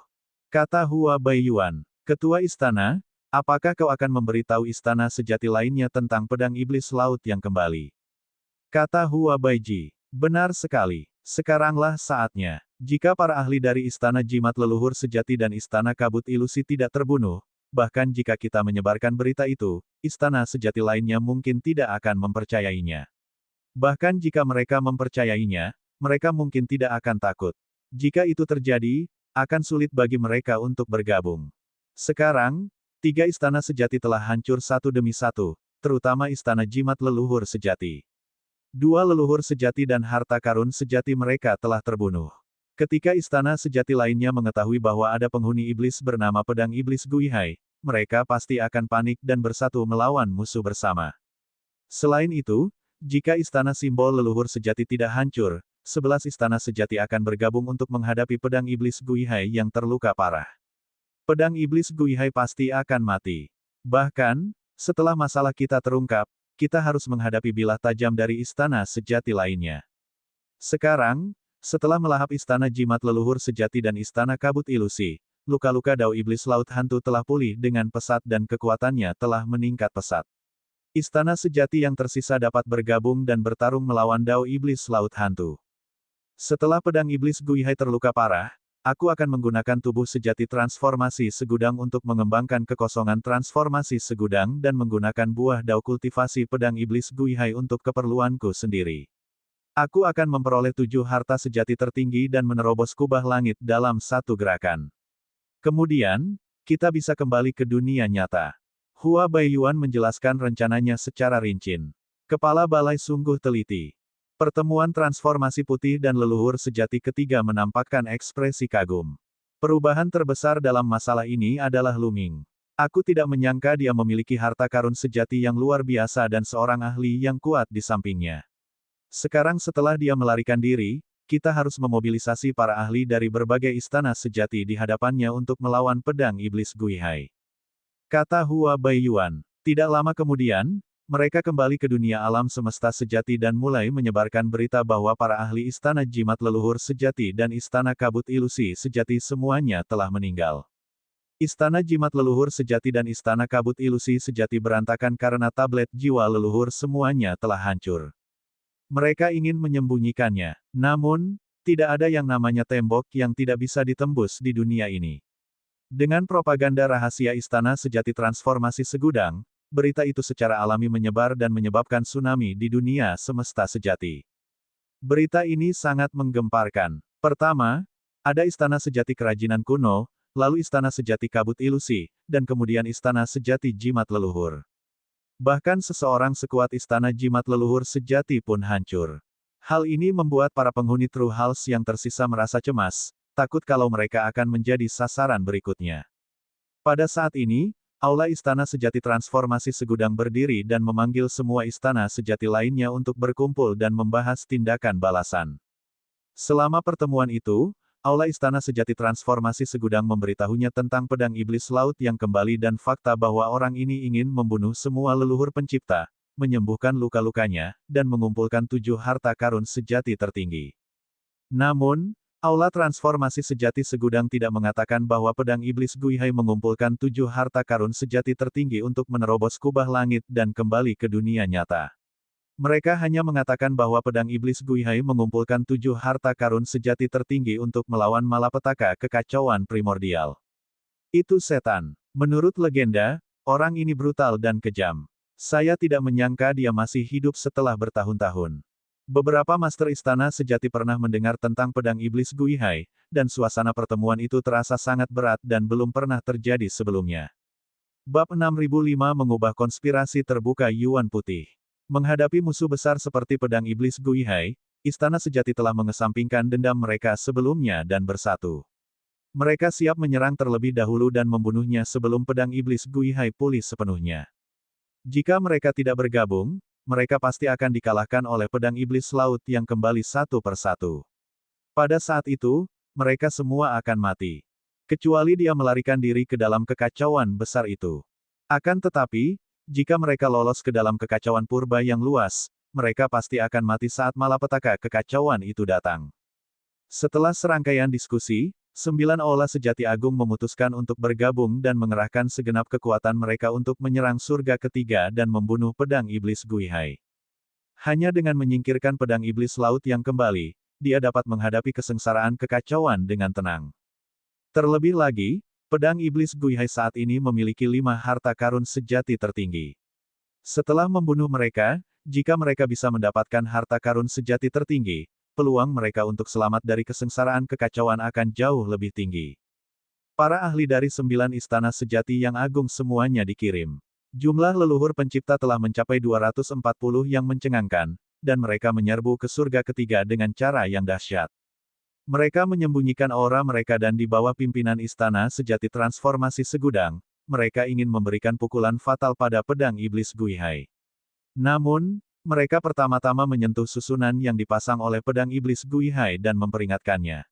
Kata Hua Baiyuan, ketua istana, apakah kau akan memberitahu istana sejati lainnya tentang pedang iblis laut yang kembali? Kata Hua Baiji, benar sekali, sekaranglah saatnya. Jika para ahli dari istana jimat leluhur sejati dan istana kabut ilusi tidak terbunuh, bahkan jika kita menyebarkan berita itu, istana sejati lainnya mungkin tidak akan mempercayainya. Bahkan jika mereka mempercayainya, mereka mungkin tidak akan takut. Jika itu terjadi, akan sulit bagi mereka untuk bergabung. Sekarang, 3 istana sejati telah hancur satu demi satu, terutama istana jimat leluhur sejati. 2 leluhur sejati dan harta karun sejati mereka telah terbunuh. Ketika istana sejati lainnya mengetahui bahwa ada penghuni iblis bernama Pedang Iblis Guihai, mereka pasti akan panik dan bersatu melawan musuh bersama. Selain itu, jika istana simbol leluhur sejati tidak hancur, 11 istana sejati akan bergabung untuk menghadapi Pedang Iblis Guihai yang terluka parah. Pedang Iblis Guihai pasti akan mati. Bahkan, setelah masalah kita terungkap, kita harus menghadapi bilah tajam dari istana sejati lainnya. Sekarang, setelah melahap istana jimat leluhur sejati dan istana kabut ilusi, luka-luka Dao Iblis Laut Hantu telah pulih dengan pesat dan kekuatannya telah meningkat pesat. Istana sejati yang tersisa dapat bergabung dan bertarung melawan Dao Iblis Laut Hantu. Setelah Pedang Iblis Guihai terluka parah, aku akan menggunakan tubuh sejati transformasi segudang untuk mengembangkan kekosongan transformasi segudang dan menggunakan buah dao kultivasi Pedang Iblis Guihai untuk keperluanku sendiri. Aku akan memperoleh 7 harta sejati tertinggi dan menerobos kubah langit dalam satu gerakan. Kemudian, kita bisa kembali ke dunia nyata. Hua Baiyuan menjelaskan rencananya secara rinci. Kepala balai sungguh teliti. Pertemuan transformasi putih dan leluhur sejati ketiga menampakkan ekspresi kagum. Perubahan terbesar dalam masalah ini adalah Lu Ming. Aku tidak menyangka dia memiliki harta karun sejati yang luar biasa dan seorang ahli yang kuat di sampingnya. Sekarang setelah dia melarikan diri, kita harus memobilisasi para ahli dari berbagai istana sejati di hadapannya untuk melawan Pedang Iblis Guihai. Kata Hua Baiyuan. Tidak lama kemudian, mereka kembali ke dunia alam semesta sejati dan mulai menyebarkan berita bahwa para ahli istana jimat leluhur sejati dan istana kabut ilusi sejati semuanya telah meninggal. Istana jimat leluhur sejati dan istana kabut ilusi sejati berantakan karena tablet jiwa leluhur semuanya telah hancur. Mereka ingin menyembunyikannya, namun, tidak ada yang namanya tembok yang tidak bisa ditembus di dunia ini. Dengan propaganda rahasia istana sejati transformasi segudang, berita itu secara alami menyebar dan menyebabkan tsunami di dunia semesta sejati. Berita ini sangat menggemparkan. Pertama, ada istana sejati kerajinan kuno, lalu istana sejati kabut ilusi, dan kemudian istana sejati jimat leluhur. Bahkan seseorang sekuat istana jimat leluhur sejati pun hancur. Hal ini membuat para penghuni True House yang tersisa merasa cemas, takut kalau mereka akan menjadi sasaran berikutnya. Pada saat ini, Aula Istana Sejati Transformasi Segudang berdiri dan memanggil semua istana sejati lainnya untuk berkumpul dan membahas tindakan balasan. Selama pertemuan itu, Aula Istana Sejati Transformasi Segudang memberitahunya tentang Pedang Iblis Laut yang kembali dan fakta bahwa orang ini ingin membunuh semua leluhur pencipta, menyembuhkan luka-lukanya, dan mengumpulkan 7 harta karun sejati tertinggi. Namun, Aula Transformasi Sejati Segudang tidak mengatakan bahwa Pedang Iblis Guihai mengumpulkan 7 harta karun sejati tertinggi untuk menerobos kubah langit dan kembali ke dunia nyata. Mereka hanya mengatakan bahwa Pedang Iblis Guihai mengumpulkan 7 harta karun sejati tertinggi untuk melawan malapetaka kekacauan primordial. Itu setan. Menurut legenda, orang ini brutal dan kejam. Saya tidak menyangka dia masih hidup setelah bertahun-tahun. Beberapa master istana sejati pernah mendengar tentang Pedang Iblis Guihai, dan suasana pertemuan itu terasa sangat berat dan belum pernah terjadi sebelumnya. Bab 6005 mengubah konspirasi terbuka Yuan Putih. Menghadapi musuh besar seperti Pedang Iblis Guihai, istana sejati telah mengesampingkan dendam mereka sebelumnya dan bersatu. Mereka siap menyerang terlebih dahulu dan membunuhnya sebelum Pedang Iblis Guihai pulih sepenuhnya. Jika mereka tidak bergabung, mereka pasti akan dikalahkan oleh Pedang Iblis Laut yang kembali satu persatu. Pada saat itu, mereka semua akan mati. Kecuali dia melarikan diri ke dalam kekacauan besar itu. Akan tetapi, jika mereka lolos ke dalam kekacauan purba yang luas, mereka pasti akan mati saat malapetaka kekacauan itu datang. Setelah serangkaian diskusi, 9 Aula Sejati Agung memutuskan untuk bergabung dan mengerahkan segenap kekuatan mereka untuk menyerang surga ketiga dan membunuh Pedang Iblis Guihai. Hanya dengan menyingkirkan Pedang Iblis Laut yang kembali, dia dapat menghadapi kesengsaraan kekacauan dengan tenang. Terlebih lagi, Pedang Iblis Guihai saat ini memiliki 5 harta karun sejati tertinggi. Setelah membunuh mereka, jika mereka bisa mendapatkan harta karun sejati tertinggi, peluang mereka untuk selamat dari kesengsaraan kekacauan akan jauh lebih tinggi. Para ahli dari 9 istana sejati yang agung semuanya dikirim. Jumlah leluhur pencipta telah mencapai 240 yang mencengangkan, dan mereka menyerbu ke surga ketiga dengan cara yang dahsyat. Mereka menyembunyikan aura mereka dan di bawah pimpinan istana sejati transformasi segudang, mereka ingin memberikan pukulan fatal pada pedang iblis Guihai. Namun, mereka pertama-tama menyentuh susunan yang dipasang oleh pedang iblis Guihai dan memperingatkannya.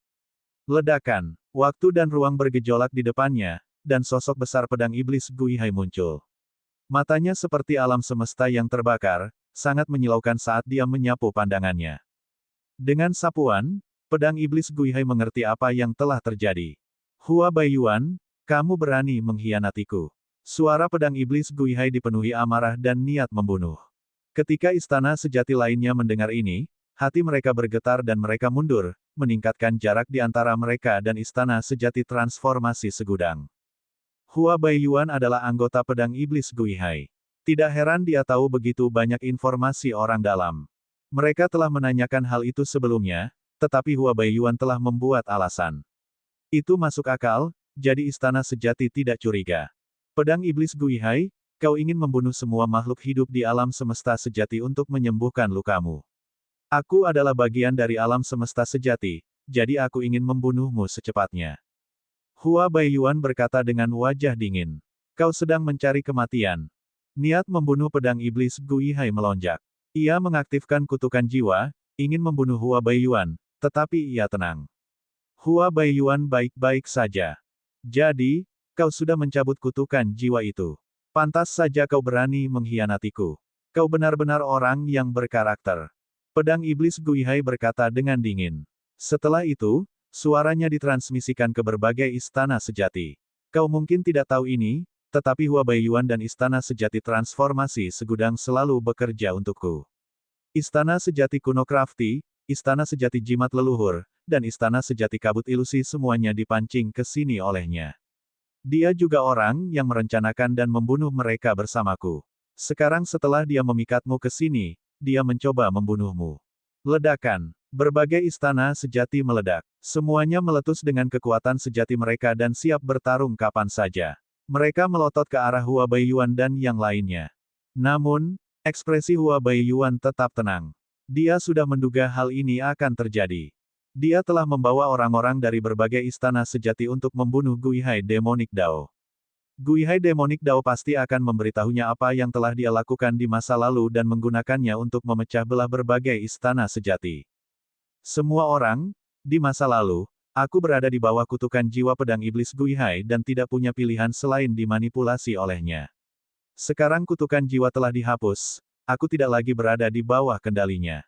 Ledakan, waktu dan ruang bergejolak di depannya, dan sosok besar pedang iblis Guihai muncul. Matanya seperti alam semesta yang terbakar, sangat menyilaukan saat dia menyapu pandangannya. Dengan sapuan, pedang iblis Guihai mengerti apa yang telah terjadi. Hua Baiyuan, kamu berani mengkhianatiku. Suara pedang iblis Guihai dipenuhi amarah dan niat membunuh. Ketika istana sejati lainnya mendengar ini, hati mereka bergetar dan mereka mundur, meningkatkan jarak di antara mereka dan istana sejati transformasi segudang. Hua Baiyuan adalah anggota pedang iblis Guihai. Tidak heran dia tahu begitu banyak informasi orang dalam. Mereka telah menanyakan hal itu sebelumnya, tetapi Hua Baiyuan telah membuat alasan. Itu masuk akal, jadi istana sejati tidak curiga. Pedang iblis Guihai, kau ingin membunuh semua makhluk hidup di alam semesta sejati untuk menyembuhkan lukamu. Aku adalah bagian dari alam semesta sejati, jadi aku ingin membunuhmu secepatnya. Hua Baiyuan berkata dengan wajah dingin. Kau sedang mencari kematian. Niat membunuh pedang iblis Guihai melonjak. Ia mengaktifkan kutukan jiwa, ingin membunuh Hua Baiyuan, tetapi ia tenang. Hua Baiyuan baik-baik saja. Jadi, kau sudah mencabut kutukan jiwa itu. Pantas saja kau berani mengkhianatiku. Kau benar-benar orang yang berkarakter. Pedang iblis Guihai berkata dengan dingin. Setelah itu, suaranya ditransmisikan ke berbagai istana sejati. Kau mungkin tidak tahu ini, tetapi Hua Baiyuan dan istana sejati transformasi segudang selalu bekerja untukku. Istana sejati kuno Crafty, istana sejati jimat leluhur, dan istana sejati kabut ilusi semuanya dipancing ke sini olehnya. Dia juga orang yang merencanakan dan membunuh mereka bersamaku. Sekarang setelah dia memikatmu ke sini, dia mencoba membunuhmu. Ledakan. Berbagai istana sejati meledak. Semuanya meletus dengan kekuatan sejati mereka dan siap bertarung kapan saja. Mereka melotot ke arah Hua Baiyuan dan yang lainnya. Namun, ekspresi Hua Baiyuan tetap tenang. Dia sudah menduga hal ini akan terjadi. Dia telah membawa orang-orang dari berbagai istana sejati untuk membunuh Guihai Demonic Dao. Guihai Demonic Dao pasti akan memberitahunya apa yang telah dia lakukan di masa lalu dan menggunakannya untuk memecah belah berbagai istana sejati. Semua orang, di masa lalu, aku berada di bawah kutukan jiwa pedang iblis Guihai dan tidak punya pilihan selain dimanipulasi olehnya. Sekarang kutukan jiwa telah dihapus, aku tidak lagi berada di bawah kendalinya.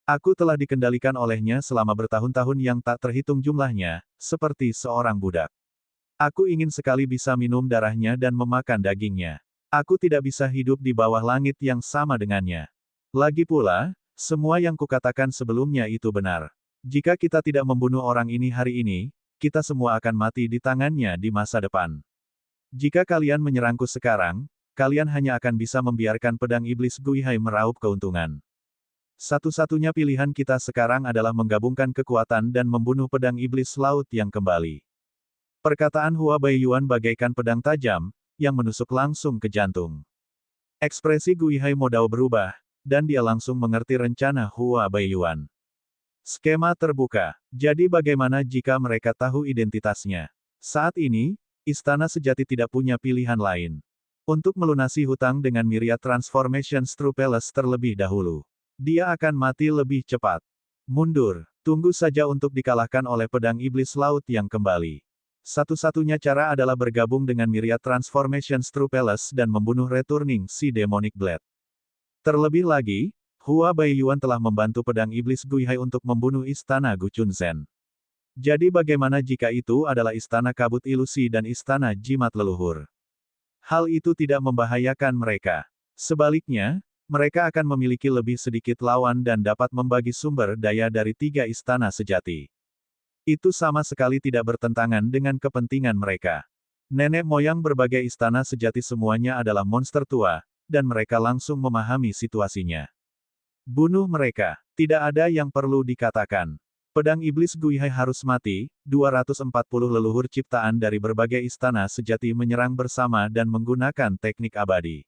Aku telah dikendalikan olehnya selama bertahun-tahun yang tak terhitung jumlahnya, seperti seorang budak. Aku ingin sekali bisa minum darahnya dan memakan dagingnya. Aku tidak bisa hidup di bawah langit yang sama dengannya. Lagi pula, semua yang kukatakan sebelumnya itu benar. Jika kita tidak membunuh orang ini hari ini, kita semua akan mati di tangannya di masa depan. Jika kalian menyerangku sekarang, kalian hanya akan bisa membiarkan pedang iblis Guihai meraup keuntungan. Satu-satunya pilihan kita sekarang adalah menggabungkan kekuatan dan membunuh pedang iblis laut yang kembali. Perkataan Hua Baiyuan bagaikan pedang tajam, yang menusuk langsung ke jantung. Ekspresi Guihai Modao berubah, dan dia langsung mengerti rencana Hua Baiyuan. Skema terbuka. Jadi bagaimana jika mereka tahu identitasnya? Saat ini, istana sejati tidak punya pilihan lain. Untuk melunasi hutang dengan Myriad Transformation True Palace terlebih dahulu. Dia akan mati lebih cepat. Mundur. Tunggu saja untuk dikalahkan oleh pedang iblis laut yang kembali. Satu-satunya cara adalah bergabung dengan Myriad Transformation True Palace dan membunuh Returning si Demonic Blade. Terlebih lagi, Hua Baiyuan telah membantu pedang iblis Guihai untuk membunuh istana Guchunzen. Jadi bagaimana jika itu adalah istana kabut ilusi dan istana jimat leluhur? Hal itu tidak membahayakan mereka. Sebaliknya, mereka akan memiliki lebih sedikit lawan dan dapat membagi sumber daya dari 3 istana sejati. Itu sama sekali tidak bertentangan dengan kepentingan mereka. Nenek moyang berbagai istana sejati semuanya adalah monster tua, dan mereka langsung memahami situasinya. Bunuh mereka. Tidak ada yang perlu dikatakan. Pedang Iblis Guihai harus mati. 240 leluhur ciptaan dari berbagai istana sejati menyerang bersama dan menggunakan teknik abadi.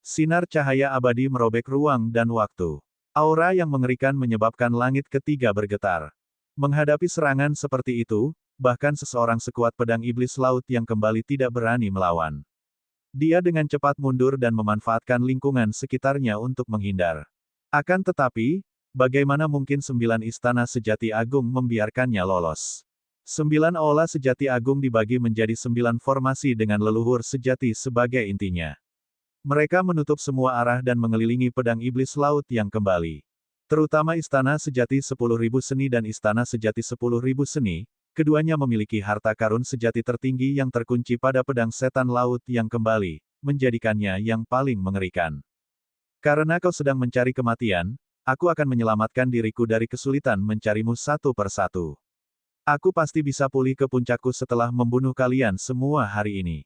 Sinar cahaya abadi merobek ruang dan waktu. Aura yang mengerikan menyebabkan langit ketiga bergetar. Menghadapi serangan seperti itu, bahkan seseorang sekuat pedang iblis laut yang kembali tidak berani melawan. Dia dengan cepat mundur dan memanfaatkan lingkungan sekitarnya untuk menghindar. Akan tetapi, bagaimana mungkin 9 istana sejati agung membiarkannya lolos? 9 aula sejati agung dibagi menjadi 9 formasi dengan leluhur sejati sebagai intinya. Mereka menutup semua arah dan mengelilingi pedang iblis laut yang kembali. Terutama istana sejati 10.000 seni dan istana sejati 10.000 seni, keduanya memiliki harta karun sejati tertinggi yang terkunci pada pedang setan laut yang kembali, menjadikannya yang paling mengerikan. Karena kau sedang mencari kematian, aku akan menyelamatkan diriku dari kesulitan mencarimu satu persatu. Aku pasti bisa pulih ke puncakku setelah membunuh kalian semua hari ini.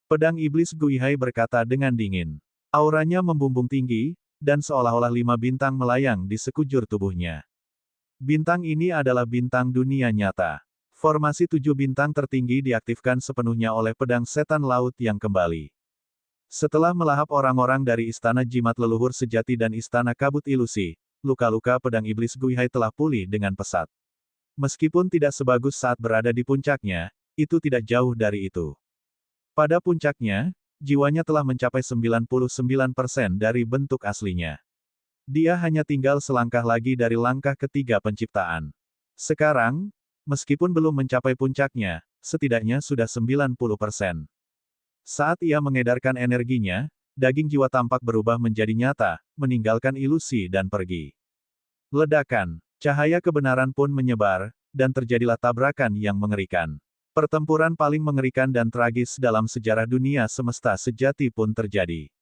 Pedang Iblis Guihai berkata dengan dingin. Auranya membumbung tinggi, dan seolah-olah 5 bintang melayang di sekujur tubuhnya. Bintang ini adalah bintang dunia nyata. Formasi 7 bintang tertinggi diaktifkan sepenuhnya oleh pedang setan laut yang kembali. Setelah melahap orang-orang dari Istana Jimat Leluhur Sejati dan Istana Kabut Ilusi, luka-luka pedang Iblis Guihai telah pulih dengan pesat. Meskipun tidak sebagus saat berada di puncaknya, itu tidak jauh dari itu. Pada puncaknya, jiwanya telah mencapai 99% dari bentuk aslinya. Dia hanya tinggal selangkah lagi dari langkah ketiga penciptaan. Sekarang, meskipun belum mencapai puncaknya, setidaknya sudah 90%. Saat ia mengedarkan energinya, daging jiwa tampak berubah menjadi nyata, meninggalkan ilusi dan pergi. Ledakan, cahaya kebenaran pun menyebar, dan terjadilah tabrakan yang mengerikan. Pertempuran paling mengerikan dan tragis dalam sejarah dunia semesta sejati pun terjadi.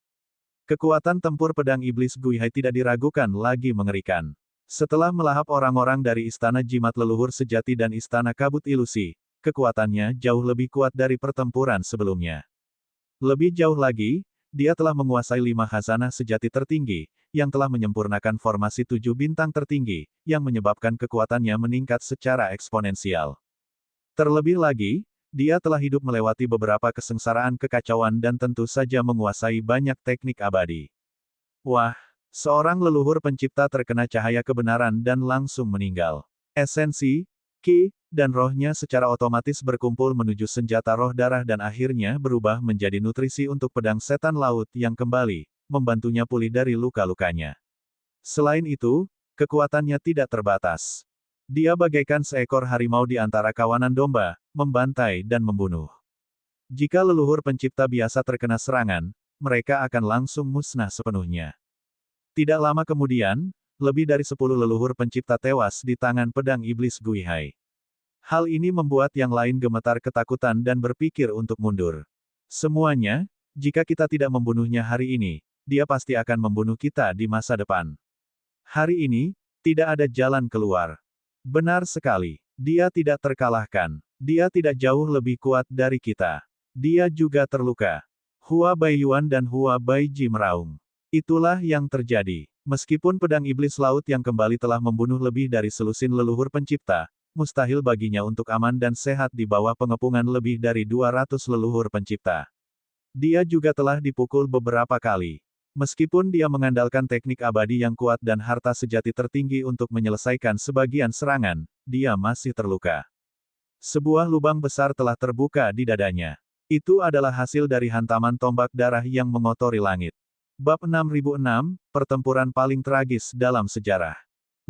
Kekuatan tempur pedang iblis Guihai tidak diragukan lagi mengerikan. Setelah melahap orang-orang dari Istana Jimat Leluhur Sejati dan Istana Kabut Ilusi, kekuatannya jauh lebih kuat dari pertempuran sebelumnya. Lebih jauh lagi, dia telah menguasai 5 khazanah sejati tertinggi, yang telah menyempurnakan formasi 7 bintang tertinggi, yang menyebabkan kekuatannya meningkat secara eksponensial. Terlebih lagi, dia telah hidup melewati beberapa kesengsaraan kekacauan dan tentu saja menguasai banyak teknik abadi. Wah, seorang leluhur pencipta terkena cahaya kebenaran dan langsung meninggal. Esensi, ki, dan rohnya secara otomatis berkumpul menuju senjata roh darah dan akhirnya berubah menjadi nutrisi untuk pedang setan laut yang kembali, membantunya pulih dari luka-lukanya. Selain itu, kekuatannya tidak terbatas. Dia bagaikan seekor harimau di antara kawanan domba, membantai dan membunuh. Jika leluhur pencipta biasa terkena serangan, mereka akan langsung musnah sepenuhnya. Tidak lama kemudian, lebih dari 10 leluhur pencipta tewas di tangan pedang iblis Guihai. Hal ini membuat yang lain gemetar ketakutan dan berpikir untuk mundur. Semuanya, jika kita tidak membunuhnya hari ini, dia pasti akan membunuh kita di masa depan. Hari ini, tidak ada jalan keluar. Benar sekali, dia tidak terkalahkan. Dia tidak jauh lebih kuat dari kita. Dia juga terluka. Hua Baiyuan dan Hua Baiji meraung. Itulah yang terjadi. Meskipun pedang iblis laut yang kembali telah membunuh lebih dari selusin leluhur pencipta, mustahil baginya untuk aman dan sehat di bawah pengepungan lebih dari 200 leluhur pencipta. Dia juga telah dipukul beberapa kali. Meskipun dia mengandalkan teknik abadi yang kuat dan harta sejati tertinggi untuk menyelesaikan sebagian serangan, dia masih terluka. Sebuah lubang besar telah terbuka di dadanya. Itu adalah hasil dari hantaman tombak darah yang mengotori langit. Bab 6006, Pertempuran paling tragis dalam sejarah.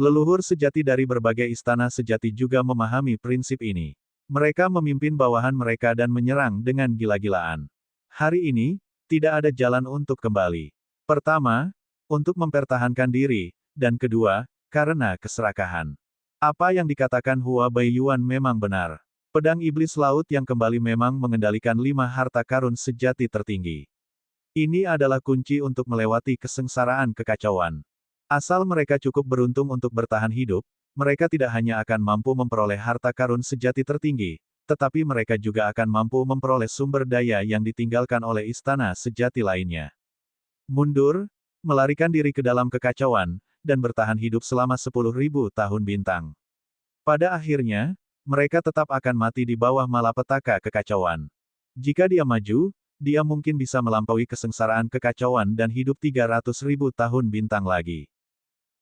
Leluhur sejati dari berbagai istana sejati juga memahami prinsip ini. Mereka memimpin bawahan mereka dan menyerang dengan gila-gilaan. Hari ini, tidak ada jalan untuk kembali. Pertama, untuk mempertahankan diri, dan kedua, karena keserakahan. Apa yang dikatakan Hua Baiyuan memang benar. Pedang iblis laut yang kembali memang mengendalikan 5 harta karun sejati tertinggi. Ini adalah kunci untuk melewati kesengsaraan kekacauan. Asal mereka cukup beruntung untuk bertahan hidup, mereka tidak hanya akan mampu memperoleh harta karun sejati tertinggi, tetapi mereka juga akan mampu memperoleh sumber daya yang ditinggalkan oleh istana sejati lainnya. Mundur, melarikan diri ke dalam kekacauan, dan bertahan hidup selama 10.000 tahun bintang. Pada akhirnya, mereka tetap akan mati di bawah malapetaka kekacauan. Jika dia maju, dia mungkin bisa melampaui kesengsaraan kekacauan dan hidup 300.000 tahun bintang lagi.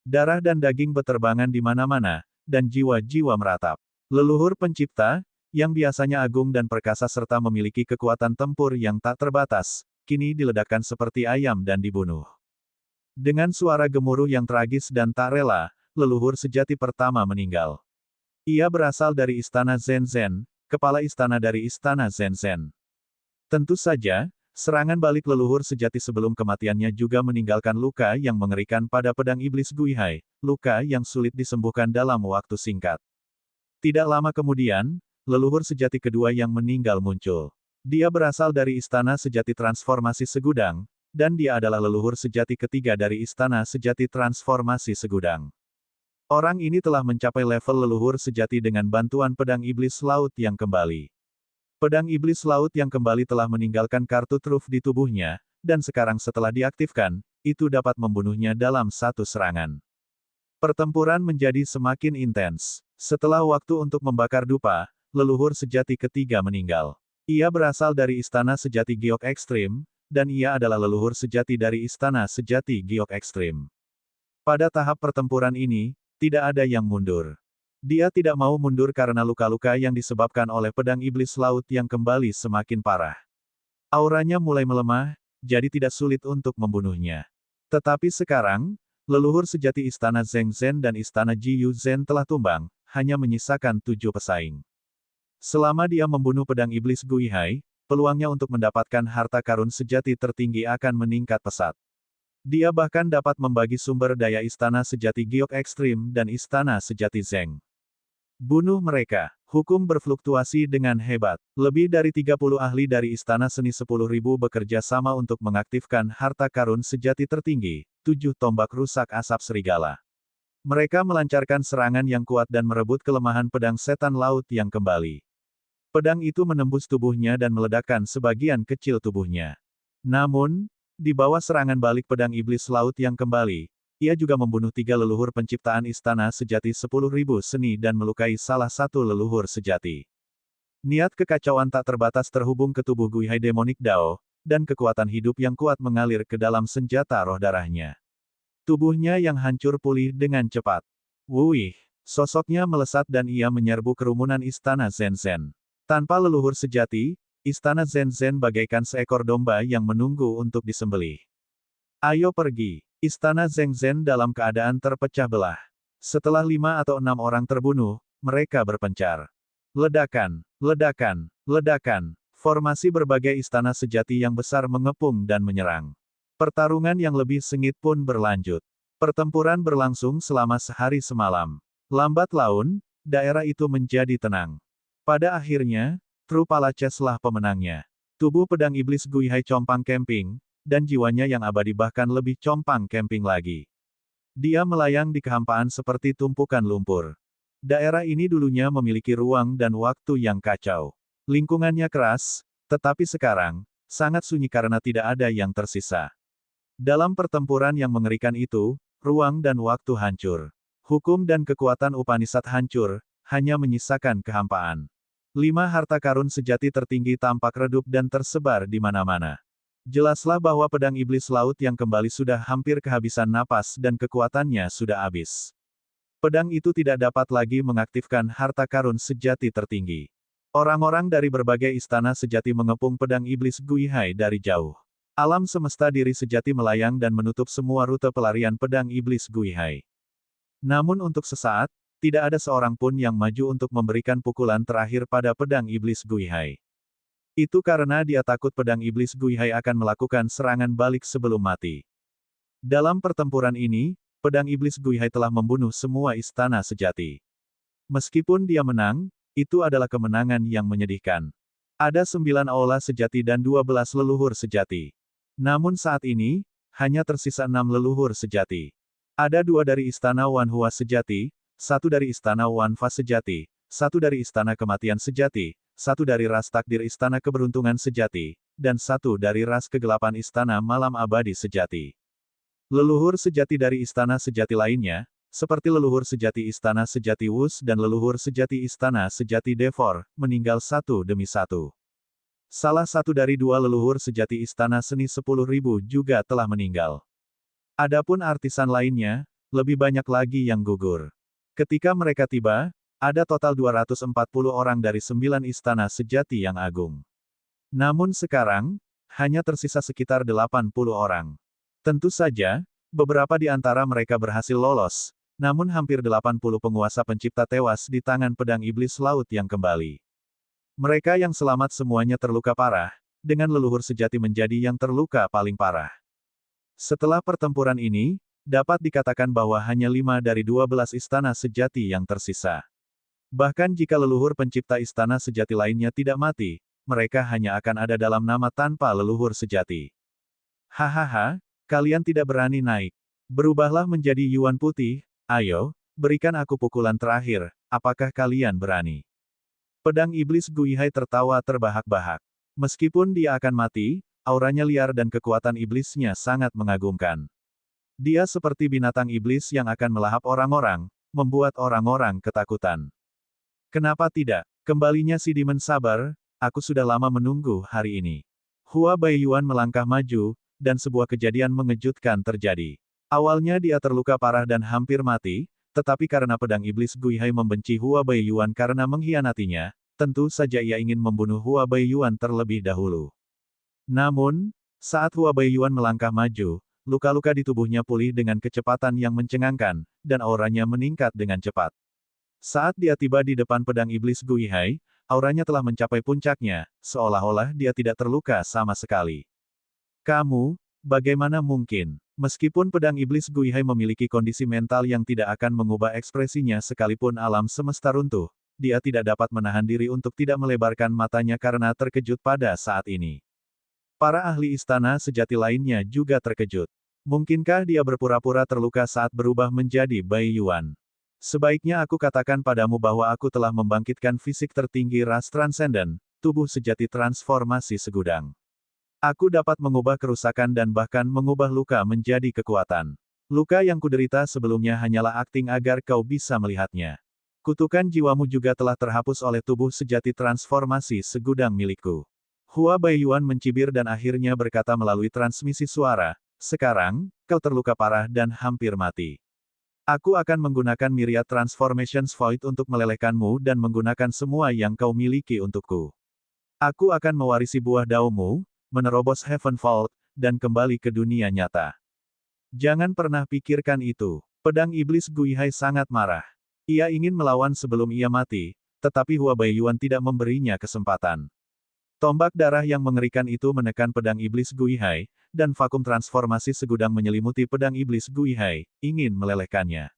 Darah dan daging beterbangan di mana-mana, dan jiwa-jiwa meratap. Leluhur pencipta, yang biasanya agung dan perkasa serta memiliki kekuatan tempur yang tak terbatas, kini diledakkan seperti ayam dan dibunuh. Dengan suara gemuruh yang tragis dan tak rela, leluhur sejati pertama meninggal. Ia berasal dari Istana Zen-Zen, kepala istana dari Istana Zen-Zen. Tentu saja, serangan balik leluhur sejati sebelum kematiannya juga meninggalkan luka yang mengerikan pada pedang iblis Guihai, luka yang sulit disembuhkan dalam waktu singkat. Tidak lama kemudian, leluhur sejati kedua yang meninggal muncul. Dia berasal dari Istana Sejati Transformasi Segudang, dan dia adalah leluhur sejati ketiga dari Istana Sejati Transformasi Segudang. Orang ini telah mencapai level leluhur sejati dengan bantuan pedang iblis laut yang kembali. Pedang iblis laut yang kembali telah meninggalkan kartu truf di tubuhnya, dan sekarang setelah diaktifkan, itu dapat membunuhnya dalam satu serangan. Pertempuran menjadi semakin intens. Setelah waktu untuk membakar dupa, leluhur sejati ketiga meninggal. Ia berasal dari Istana Sejati Giok Ekstrim, dan ia adalah leluhur sejati dari Istana Sejati Giok Ekstrim. Pada tahap pertempuran ini, tidak ada yang mundur. Dia tidak mau mundur karena luka-luka yang disebabkan oleh pedang iblis laut yang kembali semakin parah. Auranya mulai melemah, jadi tidak sulit untuk membunuhnya. Tetapi sekarang, leluhur sejati Istana Zheng-Zhen dan Istana Ji-Yu-Zhen telah tumbang, hanya menyisakan 7 pesaing. Selama dia membunuh pedang iblis Guihai, peluangnya untuk mendapatkan harta karun sejati tertinggi akan meningkat pesat. Dia bahkan dapat membagi sumber daya Istana Sejati Giok Ekstrim dan Istana Sejati Zheng. Bunuh mereka. Hukum berfluktuasi dengan hebat. Lebih dari 30 ahli dari Istana Seni 10.000 bekerja sama untuk mengaktifkan harta karun sejati tertinggi, 7 tombak rusak asap serigala. Mereka melancarkan serangan yang kuat dan merebut kelemahan pedang setan laut yang kembali. Pedang itu menembus tubuhnya dan meledakkan sebagian kecil tubuhnya. Namun, di bawah serangan balik pedang iblis laut yang kembali, ia juga membunuh 3 leluhur penciptaan Istana Sejati 10.000 seni dan melukai salah satu leluhur sejati. Niat kekacauan tak terbatas terhubung ke tubuh Guihai Demonic Dao, dan kekuatan hidup yang kuat mengalir ke dalam senjata roh darahnya. Tubuhnya yang hancur pulih dengan cepat. Wuih, sosoknya melesat dan ia menyerbu kerumunan Istana Zen-Zen. Tanpa leluhur sejati, Istana Zen-Zen bagaikan seekor domba yang menunggu untuk disembelih. Ayo pergi. Istana Zheng-Zhen dalam keadaan terpecah belah. Setelah 5 atau 6 orang terbunuh, mereka berpencar. Ledakan, ledakan, ledakan. Formasi berbagai istana sejati yang besar mengepung dan menyerang. Pertarungan yang lebih sengit pun berlanjut. Pertempuran berlangsung selama sehari semalam. Lambat laun, daerah itu menjadi tenang. Pada akhirnya, Tru Palaces-lah pemenangnya. Tubuh pedang iblis Guihai compang camping, dan jiwanya yang abadi bahkan lebih compang camping lagi. Dia melayang di kehampaan seperti tumpukan lumpur. Daerah ini dulunya memiliki ruang dan waktu yang kacau. Lingkungannya keras, tetapi sekarang, sangat sunyi karena tidak ada yang tersisa. Dalam pertempuran yang mengerikan itu, ruang dan waktu hancur. Hukum dan kekuatan Upanishad hancur, hanya menyisakan kehampaan. 5 harta karun sejati tertinggi tampak redup dan tersebar di mana-mana. Jelaslah bahwa pedang iblis laut yang kembali sudah hampir kehabisan napas dan kekuatannya sudah habis. Pedang itu tidak dapat lagi mengaktifkan harta karun sejati tertinggi. Orang-orang dari berbagai istana sejati mengepung pedang iblis Guihai dari jauh. Alam semesta diri sejati melayang dan menutup semua rute pelarian pedang iblis Guihai. Namun untuk sesaat, tidak ada seorang pun yang maju untuk memberikan pukulan terakhir pada pedang iblis Guihai. Itu karena dia takut pedang iblis Guihai akan melakukan serangan balik sebelum mati. Dalam pertempuran ini, pedang iblis Guihai telah membunuh semua istana sejati. Meskipun dia menang, itu adalah kemenangan yang menyedihkan. Ada 9 aula sejati dan 12 leluhur sejati. Namun saat ini, hanya tersisa 6 leluhur sejati. Ada 2 dari istana Wanhua sejati, 1 dari istana Wanfa sejati, 1 dari istana kematian sejati, 1 dari ras takdir istana keberuntungan sejati, dan 1 dari ras kegelapan istana malam abadi sejati. Leluhur sejati dari istana sejati lainnya, seperti leluhur sejati istana sejati Wus dan leluhur sejati istana sejati Devor, meninggal satu demi satu. Salah satu dari dua leluhur sejati istana seni 10.000 juga telah meninggal. Adapun artisan lainnya, lebih banyak lagi yang gugur. Ketika mereka tiba, ada total 240 orang dari 9 istana sejati yang agung. Namun sekarang, hanya tersisa sekitar 80 orang. Tentu saja, beberapa di antara mereka berhasil lolos, namun hampir 80 penguasa pencipta tewas di tangan pedang iblis laut yang kembali. Mereka yang selamat semuanya terluka parah, dengan leluhur sejati menjadi yang terluka paling parah. Setelah pertempuran ini, dapat dikatakan bahwa hanya 5 dari 12 istana sejati yang tersisa. Bahkan jika leluhur pencipta istana sejati lainnya tidak mati, mereka hanya akan ada dalam nama tanpa leluhur sejati. Hahaha. Kalian tidak berani naik. Berubahlah menjadi Yuan putih, ayo, berikan aku pukulan terakhir, apakah kalian berani? Pedang iblis Guihai tertawa terbahak-bahak. Meskipun dia akan mati, auranya liar dan kekuatan iblisnya sangat mengagumkan. Dia seperti binatang iblis yang akan melahap orang-orang, membuat orang-orang ketakutan. Kenapa tidak? Kembalinya si Demon Saber, aku sudah lama menunggu hari ini. Hua Baiyuan melangkah maju, dan sebuah kejadian mengejutkan terjadi. Awalnya dia terluka parah dan hampir mati, tetapi karena pedang iblis Guihai membenci Hua Baiyuan karena mengkhianatinya, tentu saja ia ingin membunuh Hua Baiyuan terlebih dahulu. Namun, saat Hua Baiyuan melangkah maju, luka-luka di tubuhnya pulih dengan kecepatan yang mencengangkan, dan auranya meningkat dengan cepat. Saat dia tiba di depan pedang iblis Guihai, auranya telah mencapai puncaknya, seolah-olah dia tidak terluka sama sekali. Kamu, bagaimana mungkin? Meskipun pedang iblis Guihai memiliki kondisi mental yang tidak akan mengubah ekspresinya sekalipun alam semesta runtuh, dia tidak dapat menahan diri untuk tidak melebarkan matanya karena terkejut pada saat ini. Para ahli istana sejati lainnya juga terkejut. Mungkinkah dia berpura-pura terluka saat berubah menjadi Baiyuan? Sebaiknya aku katakan padamu bahwa aku telah membangkitkan fisik tertinggi ras transenden, tubuh sejati transformasi segudang. Aku dapat mengubah kerusakan dan bahkan mengubah luka menjadi kekuatan. Luka yang kuderita sebelumnya hanyalah akting agar kau bisa melihatnya. Kutukan jiwamu juga telah terhapus oleh tubuh sejati transformasi segudang milikku. Hua Baiyuan mencibir dan akhirnya berkata melalui transmisi suara, sekarang, kau terluka parah dan hampir mati. Aku akan menggunakan Myriad Transformations Void untuk melelehkanmu dan menggunakan semua yang kau miliki untukku. Aku akan mewarisi buah daumu, menerobos Heaven Vault, dan kembali ke dunia nyata. Jangan pernah pikirkan itu. Pedang iblis Guihai sangat marah. Ia ingin melawan sebelum ia mati, tetapi Hua Baiyuan tidak memberinya kesempatan. Tombak darah yang mengerikan itu menekan pedang iblis Guihai, dan vakum transformasi segudang menyelimuti pedang iblis Guihai, ingin melelehkannya.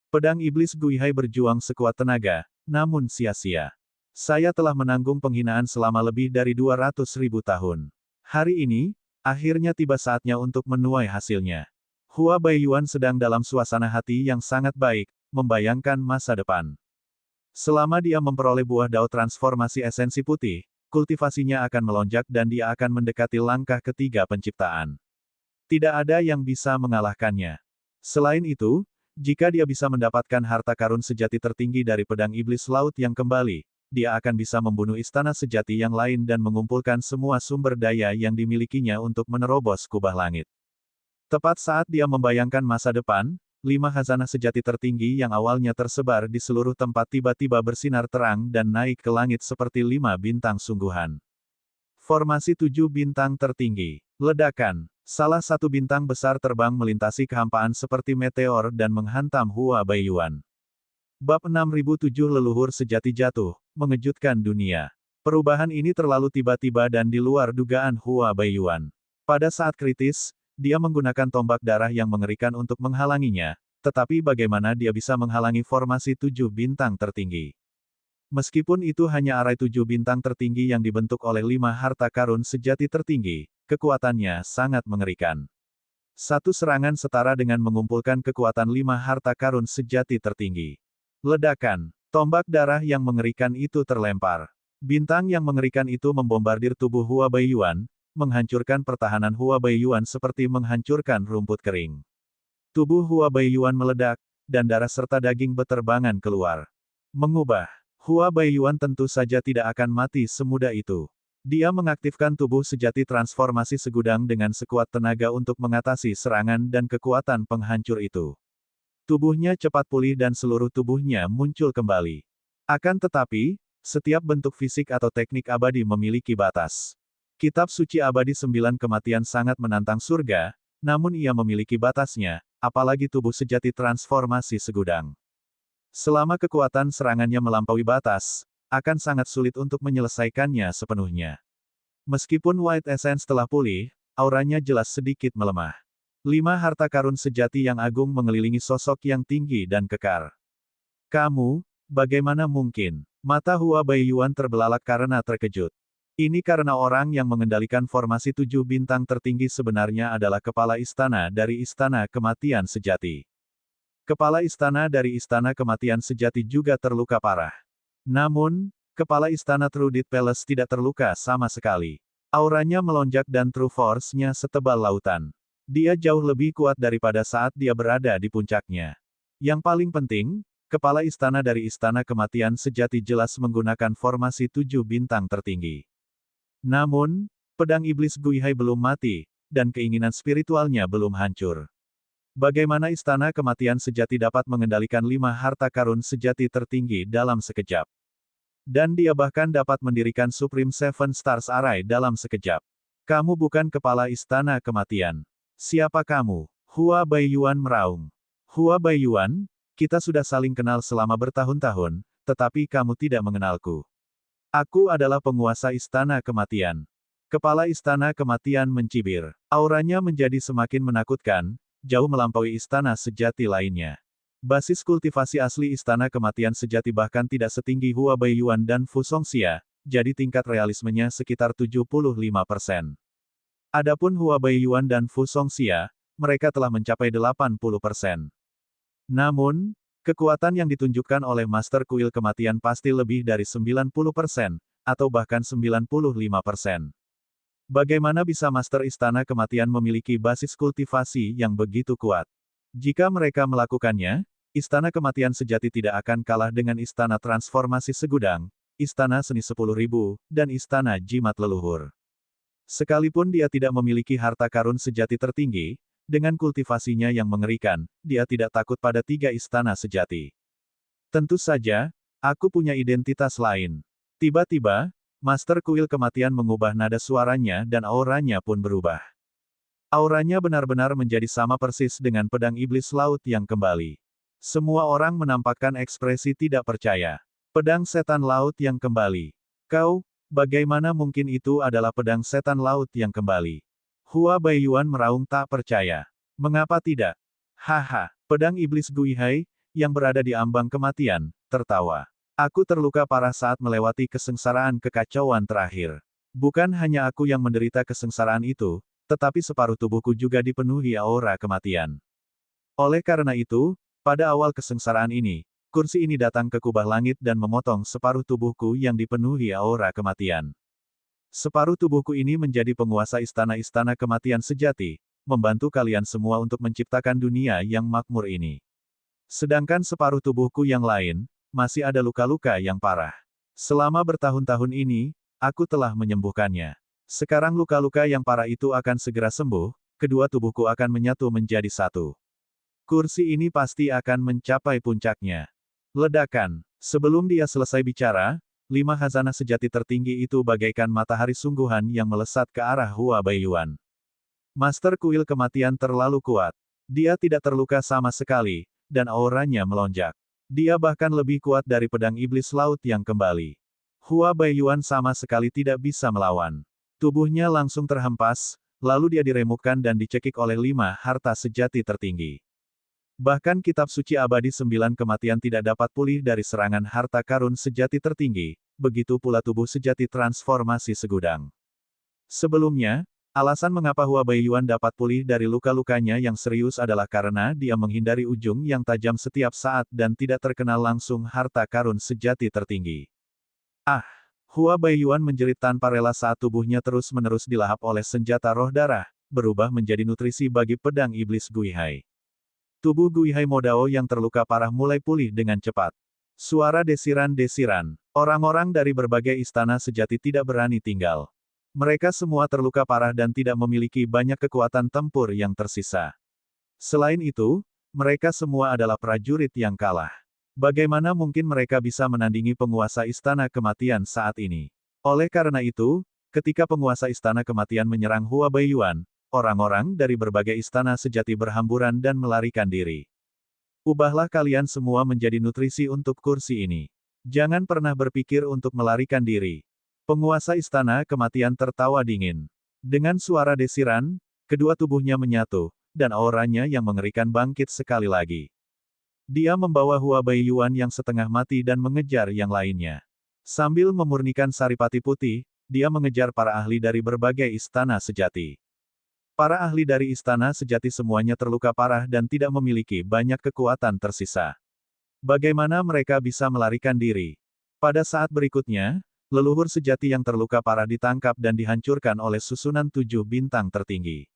Pedang iblis Guihai berjuang sekuat tenaga, namun sia-sia. Saya telah menanggung penghinaan selama lebih dari 200.000 tahun. Hari ini, akhirnya tiba saatnya untuk menuai hasilnya. Hua Baiyuan sedang dalam suasana hati yang sangat baik, membayangkan masa depan. Selama dia memperoleh buah dao transformasi esensi putih, kultivasinya akan melonjak dan dia akan mendekati langkah ketiga penciptaan. Tidak ada yang bisa mengalahkannya. Selain itu, jika dia bisa mendapatkan harta karun sejati tertinggi dari pedang iblis laut yang kembali, dia akan bisa membunuh istana sejati yang lain dan mengumpulkan semua sumber daya yang dimilikinya untuk menerobos kubah langit. Tepat saat dia membayangkan masa depan, 5 khazanah sejati tertinggi yang awalnya tersebar di seluruh tempat tiba-tiba bersinar terang dan naik ke langit seperti 5 bintang sungguhan. Formasi 7 bintang tertinggi. Ledakan. Salah satu bintang besar terbang melintasi kehampaan seperti meteor dan menghantam Hua Baiyuan. Bab 6007 Leluhur Sejati Jatuh, mengejutkan dunia. Perubahan ini terlalu tiba-tiba dan di luar dugaan Hua Baiyuan. Pada saat kritis, dia menggunakan tombak darah yang mengerikan untuk menghalanginya, tetapi bagaimana dia bisa menghalangi formasi 7 bintang tertinggi? Meskipun itu hanya arai 7 bintang tertinggi yang dibentuk oleh 5 harta karun sejati tertinggi, kekuatannya sangat mengerikan. Satu serangan setara dengan mengumpulkan kekuatan 5 harta karun sejati tertinggi. Ledakan. Tombak darah yang mengerikan itu terlempar. Bintang yang mengerikan itu membombardir tubuh Hua Baiyuan, menghancurkan pertahanan Hua Baiyuan seperti menghancurkan rumput kering. Tubuh Hua Baiyuan meledak, dan darah serta daging beterbangan keluar. Mengubah. Hua Baiyuan tentu saja tidak akan mati semudah itu. Dia mengaktifkan tubuh sejati transformasi segudang dengan sekuat tenaga untuk mengatasi serangan dan kekuatan penghancur itu. Tubuhnya cepat pulih dan seluruh tubuhnya muncul kembali. Akan tetapi, setiap bentuk fisik atau teknik abadi memiliki batas. Kitab suci abadi 9 kematian sangat menantang surga, namun ia memiliki batasnya, apalagi tubuh sejati transformasi segudang. Selama kekuatan serangannya melampaui batas, akan sangat sulit untuk menyelesaikannya sepenuhnya. Meskipun White Essence telah pulih, auranya jelas sedikit melemah. 5 harta karun sejati yang agung mengelilingi sosok yang tinggi dan kekar. Kamu, bagaimana mungkin? Mata Hua Baiyuan terbelalak karena terkejut. Ini karena orang yang mengendalikan formasi 7 bintang tertinggi sebenarnya adalah kepala istana dari Istana Kematian Sejati. Kepala istana dari Istana Kematian Sejati juga terluka parah. Namun, kepala istana Trudit Palace tidak terluka sama sekali. Auranya melonjak dan True Force-nya setebal lautan. Dia jauh lebih kuat daripada saat dia berada di puncaknya. Yang paling penting, kepala istana dari Istana Kematian Sejati jelas menggunakan formasi 7 bintang tertinggi. Namun, pedang iblis Guihai belum mati, dan keinginan spiritualnya belum hancur. Bagaimana Istana Kematian Sejati dapat mengendalikan 5 harta karun sejati tertinggi dalam sekejap? Dan dia bahkan dapat mendirikan Supreme Seven Stars Array dalam sekejap. Kamu bukan kepala Istana Kematian. Siapa kamu? Hua Baiyuan meraung. Hua Baiyuan, kita sudah saling kenal selama bertahun-tahun, tetapi kamu tidak mengenalku. Aku adalah penguasa Istana Kematian. Kepala Istana Kematian mencibir. Auranya menjadi semakin menakutkan, jauh melampaui istana sejati lainnya. Basis kultivasi asli Istana Kematian Sejati bahkan tidak setinggi Hua Baiyuan dan Fu Songxia, jadi tingkat realismenya sekitar 75%. Adapun Hua Baiyuan dan Fu Songxia, mereka telah mencapai 80%. Namun, kekuatan yang ditunjukkan oleh Master Kuil Kematian pasti lebih dari 90%, atau bahkan 95%. Bagaimana bisa Master Istana Kematian memiliki basis kultivasi yang begitu kuat? Jika mereka melakukannya, Istana Kematian Sejati tidak akan kalah dengan Istana Transformasi Segudang, Istana Seni 10.000, dan Istana Jimat Leluhur. Sekalipun dia tidak memiliki harta karun sejati tertinggi, dengan kultivasinya yang mengerikan, dia tidak takut pada 3 istana sejati. Tentu saja, aku punya identitas lain. Tiba-tiba, Master Kuil Kematian mengubah nada suaranya dan auranya pun berubah. Auranya benar-benar menjadi sama persis dengan pedang iblis laut yang kembali. Semua orang menampakkan ekspresi tidak percaya. Pedang setan laut yang kembali. Kau, bagaimana mungkin itu adalah pedang setan laut yang kembali? Hua Baiyuan meraung tak percaya. Mengapa tidak? Haha, pedang iblis Guihai, yang berada di ambang kematian, tertawa. Aku terluka parah saat melewati kesengsaraan kekacauan terakhir. Bukan hanya aku yang menderita kesengsaraan itu, tetapi separuh tubuhku juga dipenuhi aura kematian. Oleh karena itu, pada awal kesengsaraan ini, kursi ini datang ke kubah langit dan memotong separuh tubuhku yang dipenuhi aura kematian. Separuh tubuhku ini menjadi penguasa istana-istana kematian sejati, membantu kalian semua untuk menciptakan dunia yang makmur ini. Sedangkan separuh tubuhku yang lain, masih ada luka-luka yang parah. Selama bertahun-tahun ini, aku telah menyembuhkannya. Sekarang luka-luka yang parah itu akan segera sembuh, kedua tubuhku akan menyatu menjadi satu. Kursi ini pasti akan mencapai puncaknya. Ledakan. Sebelum dia selesai bicara, 5 khazanah sejati tertinggi itu bagaikan matahari sungguhan yang melesat ke arah Hua Baiyuan. Master Kuil Kematian terlalu kuat. Dia tidak terluka sama sekali, dan auranya melonjak. Dia bahkan lebih kuat dari pedang iblis laut yang kembali. Hua Baiyuan sama sekali tidak bisa melawan. Tubuhnya langsung terhempas, lalu dia diremukkan dan dicekik oleh 5 harta sejati tertinggi. Bahkan kitab suci abadi 9 kematian tidak dapat pulih dari serangan harta karun sejati tertinggi, begitu pula tubuh sejati transformasi segudang. Sebelumnya, alasan mengapa Hua Baiyuan dapat pulih dari luka-lukanya yang serius adalah karena dia menghindari ujung yang tajam setiap saat dan tidak terkenal langsung harta karun sejati tertinggi. Ah! Hua Baiyuan menjerit tanpa rela saat tubuhnya terus-menerus dilahap oleh senjata roh darah, berubah menjadi nutrisi bagi pedang iblis Guihai. Tubuh Guihai Modao yang terluka parah mulai pulih dengan cepat. Suara desiran-desiran. Orang-orang dari berbagai istana sejati tidak berani tinggal. Mereka semua terluka parah dan tidak memiliki banyak kekuatan tempur yang tersisa. Selain itu, mereka semua adalah prajurit yang kalah. Bagaimana mungkin mereka bisa menandingi penguasa Istana Kematian saat ini? Oleh karena itu, ketika penguasa Istana Kematian menyerang Hua Baiyuan, orang-orang dari berbagai istana sejati berhamburan dan melarikan diri. Ubahlah kalian semua menjadi nutrisi untuk kursi ini. Jangan pernah berpikir untuk melarikan diri. Penguasa Istana Kematian tertawa dingin. Dengan suara desiran, kedua tubuhnya menyatu, dan auranya yang mengerikan bangkit sekali lagi. Dia membawa Hua Baiyuan yang setengah mati dan mengejar yang lainnya. Sambil memurnikan saripati putih, dia mengejar para ahli dari berbagai istana sejati. Para ahli dari istana sejati semuanya terluka parah dan tidak memiliki banyak kekuatan tersisa. Bagaimana mereka bisa melarikan diri? Pada saat berikutnya, leluhur sejati yang terluka parah ditangkap dan dihancurkan oleh susunan 7 bintang tertinggi.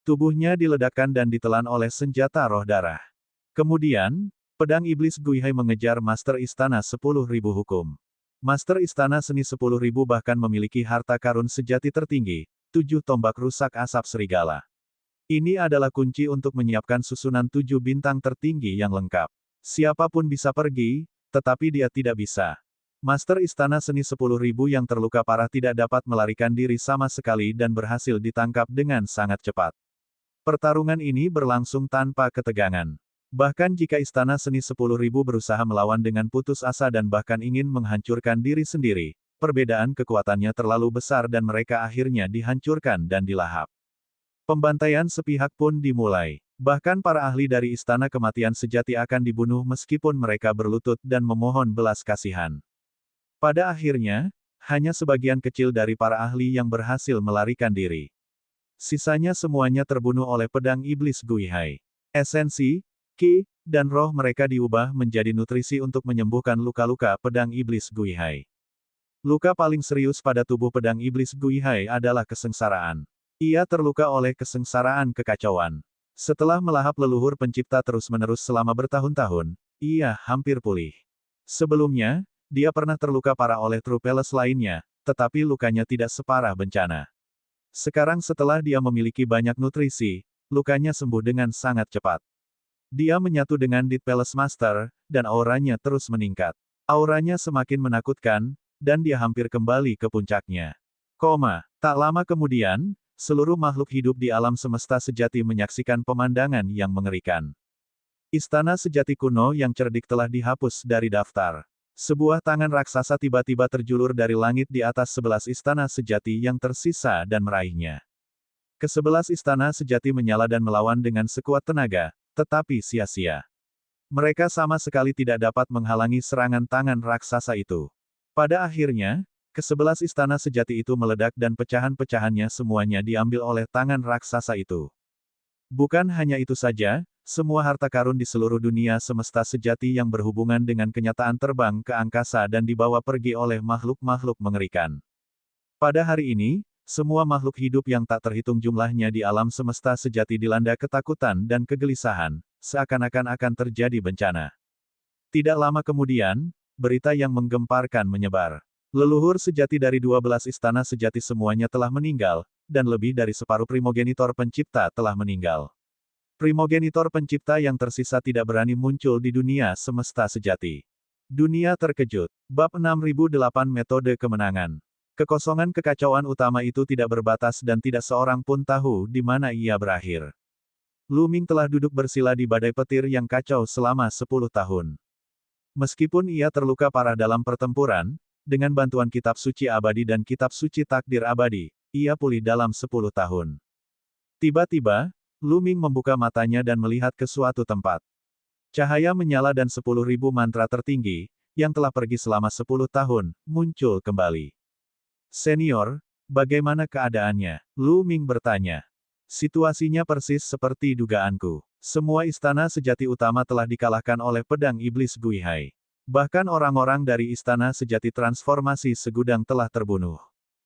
Tubuhnya diledakkan dan ditelan oleh senjata roh darah. Kemudian, pedang iblis Guihai mengejar Master Istana 10.000 Hukum. Master Istana Seni 10.000 bahkan memiliki harta karun sejati tertinggi, 7 tombak rusak asap serigala. Ini adalah kunci untuk menyiapkan susunan 7 bintang tertinggi yang lengkap. Siapapun bisa pergi, tetapi dia tidak bisa. Master Istana Seni 10.000 yang terluka parah tidak dapat melarikan diri sama sekali dan berhasil ditangkap dengan sangat cepat. Pertarungan ini berlangsung tanpa ketegangan. Bahkan jika Istana Seni 10.000 berusaha melawan dengan putus asa dan bahkan ingin menghancurkan diri sendiri, perbedaan kekuatannya terlalu besar dan mereka akhirnya dihancurkan dan dilahap. Pembantaian sepihak pun dimulai. Bahkan para ahli dari Istana Kematian Sejati akan dibunuh meskipun mereka berlutut dan memohon belas kasihan. Pada akhirnya, hanya sebagian kecil dari para ahli yang berhasil melarikan diri. Sisanya semuanya terbunuh oleh pedang iblis Guihai. Esensi, Ki, dan roh mereka diubah menjadi nutrisi untuk menyembuhkan luka-luka pedang iblis Guihai. Luka paling serius pada tubuh pedang iblis Guihai adalah kesengsaraan. Ia terluka oleh kesengsaraan kekacauan. Setelah melahap leluhur pencipta terus-menerus selama bertahun-tahun, ia hampir pulih. Sebelumnya, dia pernah terluka parah oleh True Palace lainnya, tetapi lukanya tidak separah bencana. Sekarang setelah dia memiliki banyak nutrisi, lukanya sembuh dengan sangat cepat. Dia menyatu dengan Dead Palace Master, dan auranya terus meningkat. Auranya semakin menakutkan, dan dia hampir kembali ke puncaknya. Tak lama kemudian, seluruh makhluk hidup di alam semesta sejati menyaksikan pemandangan yang mengerikan. Istana sejati kuno yang cerdik telah dihapus dari daftar. Sebuah tangan raksasa tiba-tiba terjulur dari langit di atas 11 istana sejati yang tersisa dan meraihnya. Ke-11 istana sejati menyala dan melawan dengan sekuat tenaga, tetapi sia-sia. Mereka sama sekali tidak dapat menghalangi serangan tangan raksasa itu. Pada akhirnya, ke-11 istana sejati itu meledak dan pecahan-pecahannya semuanya diambil oleh tangan raksasa itu. Bukan hanya itu saja, semua harta karun di seluruh dunia semesta sejati yang berhubungan dengan kenyataan terbang ke angkasa dan dibawa pergi oleh makhluk-makhluk mengerikan. Pada hari ini, semua makhluk hidup yang tak terhitung jumlahnya di alam semesta sejati dilanda ketakutan dan kegelisahan, seakan-akan akan terjadi bencana. Tidak lama kemudian, berita yang menggemparkan menyebar. Leluhur sejati dari 12 istana sejati semuanya telah meninggal, dan lebih dari separuh primogenitor pencipta telah meninggal. Primogenitor pencipta yang tersisa tidak berani muncul di dunia semesta sejati. Dunia terkejut. Bab 6008 Metode Kemenangan. Kekosongan kekacauan utama itu tidak berbatas dan tidak seorang pun tahu di mana ia berakhir. Lu Ming telah duduk bersila di badai petir yang kacau selama 10 tahun. Meskipun ia terluka parah dalam pertempuran, dengan bantuan kitab suci abadi dan kitab suci takdir abadi, ia pulih dalam 10 tahun. Tiba-tiba, Lu Ming membuka matanya dan melihat ke suatu tempat. Cahaya menyala dan 10.000 mantra tertinggi, yang telah pergi selama 10 tahun, muncul kembali. Senior, bagaimana keadaannya? Lu Ming bertanya. Situasinya persis seperti dugaanku. Semua istana sejati utama telah dikalahkan oleh pedang iblis Guihai. Bahkan orang-orang dari Istana Sejati Transformasi Segudang telah terbunuh.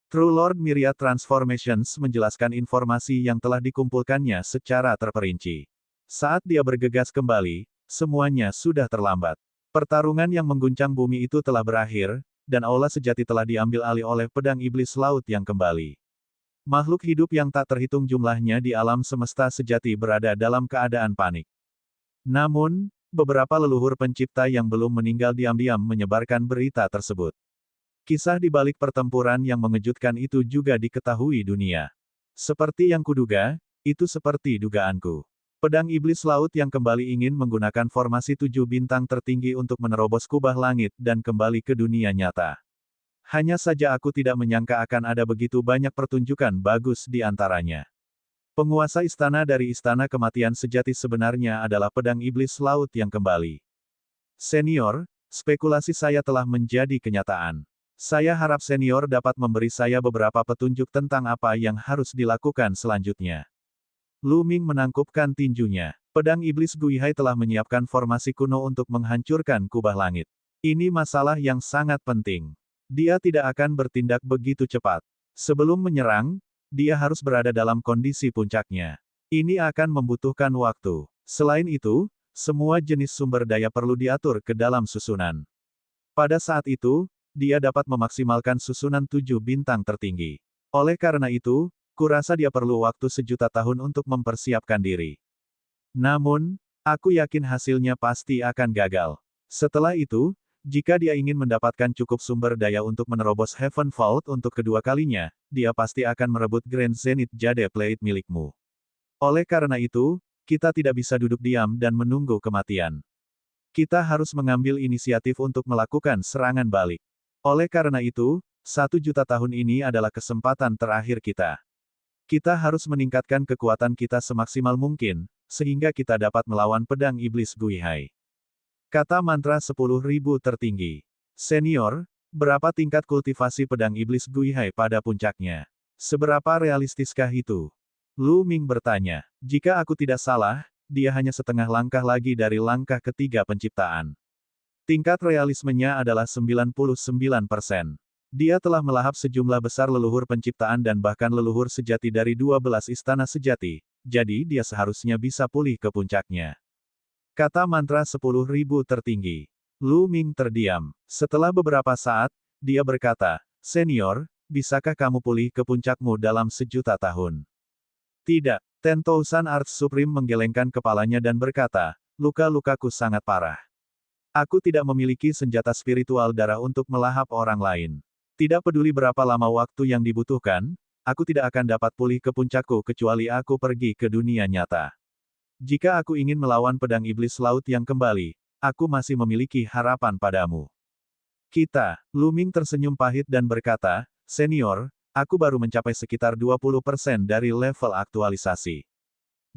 True Lord Myriad Transformations menjelaskan informasi yang telah dikumpulkannya secara terperinci. Saat dia bergegas kembali, semuanya sudah terlambat. Pertarungan yang mengguncang bumi itu telah berakhir, dan aula sejati telah diambil alih oleh pedang iblis laut yang kembali. Makhluk hidup yang tak terhitung jumlahnya di alam semesta sejati berada dalam keadaan panik. Namun, beberapa leluhur pencipta yang belum meninggal diam-diam menyebarkan berita tersebut. Kisah di balik pertempuran yang mengejutkan itu juga diketahui dunia. Seperti yang kuduga, itu seperti dugaanku. Pedang iblis laut yang kembali ingin menggunakan formasi 7 bintang tertinggi untuk menerobos kubah langit dan kembali ke dunia nyata. Hanya saja aku tidak menyangka akan ada begitu banyak pertunjukan bagus di antaranya. Penguasa istana dari Istana Kematian Sejati sebenarnya adalah pedang iblis laut yang kembali. Senior, spekulasi saya telah menjadi kenyataan. Saya harap senior dapat memberi saya beberapa petunjuk tentang apa yang harus dilakukan selanjutnya. Lu Ming menangkupkan tinjunya. Pedang iblis Guihai telah menyiapkan formasi kuno untuk menghancurkan kubah langit. Ini masalah yang sangat penting. Dia tidak akan bertindak begitu cepat. Sebelum menyerang, dia harus berada dalam kondisi puncaknya. Ini akan membutuhkan waktu. Selain itu, semua jenis sumber daya perlu diatur ke dalam susunan. Pada saat itu, dia dapat memaksimalkan susunan 7 bintang tertinggi. Oleh karena itu, kurasa dia perlu waktu 1.000.000 tahun untuk mempersiapkan diri. Namun, aku yakin hasilnya pasti akan gagal. Setelah itu, jika dia ingin mendapatkan cukup sumber daya untuk menerobos Heaven Vault untuk kedua kalinya, dia pasti akan merebut Grand Zenith Jade Plate milikmu. Oleh karena itu, kita tidak bisa duduk diam dan menunggu kematian. Kita harus mengambil inisiatif untuk melakukan serangan balik. Oleh karena itu, 1.000.000 tahun ini adalah kesempatan terakhir kita. Kita harus meningkatkan kekuatan kita semaksimal mungkin, sehingga kita dapat melawan pedang iblis Guihai. Kata mantra 10.000 tertinggi. Senior, berapa tingkat kultivasi pedang iblis Guihai pada puncaknya? Seberapa realistiskah itu? Lu Ming bertanya. Jika aku tidak salah, dia hanya setengah langkah lagi dari langkah ketiga penciptaan. Tingkat realismenya adalah 99%. Dia telah melahap sejumlah besar leluhur penciptaan dan bahkan leluhur sejati dari 12 istana sejati, jadi dia seharusnya bisa pulih ke puncaknya. Kata mantra 10.000 tertinggi. Lu Ming terdiam. Setelah beberapa saat, dia berkata, Senior, bisakah kamu pulih ke puncakmu dalam 1.000.000 tahun? Tidak. 10,000 Arts Supreme menggelengkan kepalanya dan berkata, luka-lukaku sangat parah. Aku tidak memiliki senjata spiritual darah untuk melahap orang lain. Tidak peduli berapa lama waktu yang dibutuhkan, aku tidak akan dapat pulih ke puncakku kecuali aku pergi ke dunia nyata. Jika aku ingin melawan pedang iblis laut yang kembali, aku masih memiliki harapan padamu. Lu Ming tersenyum pahit dan berkata, Senior, aku baru mencapai sekitar 20% dari level aktualisasi.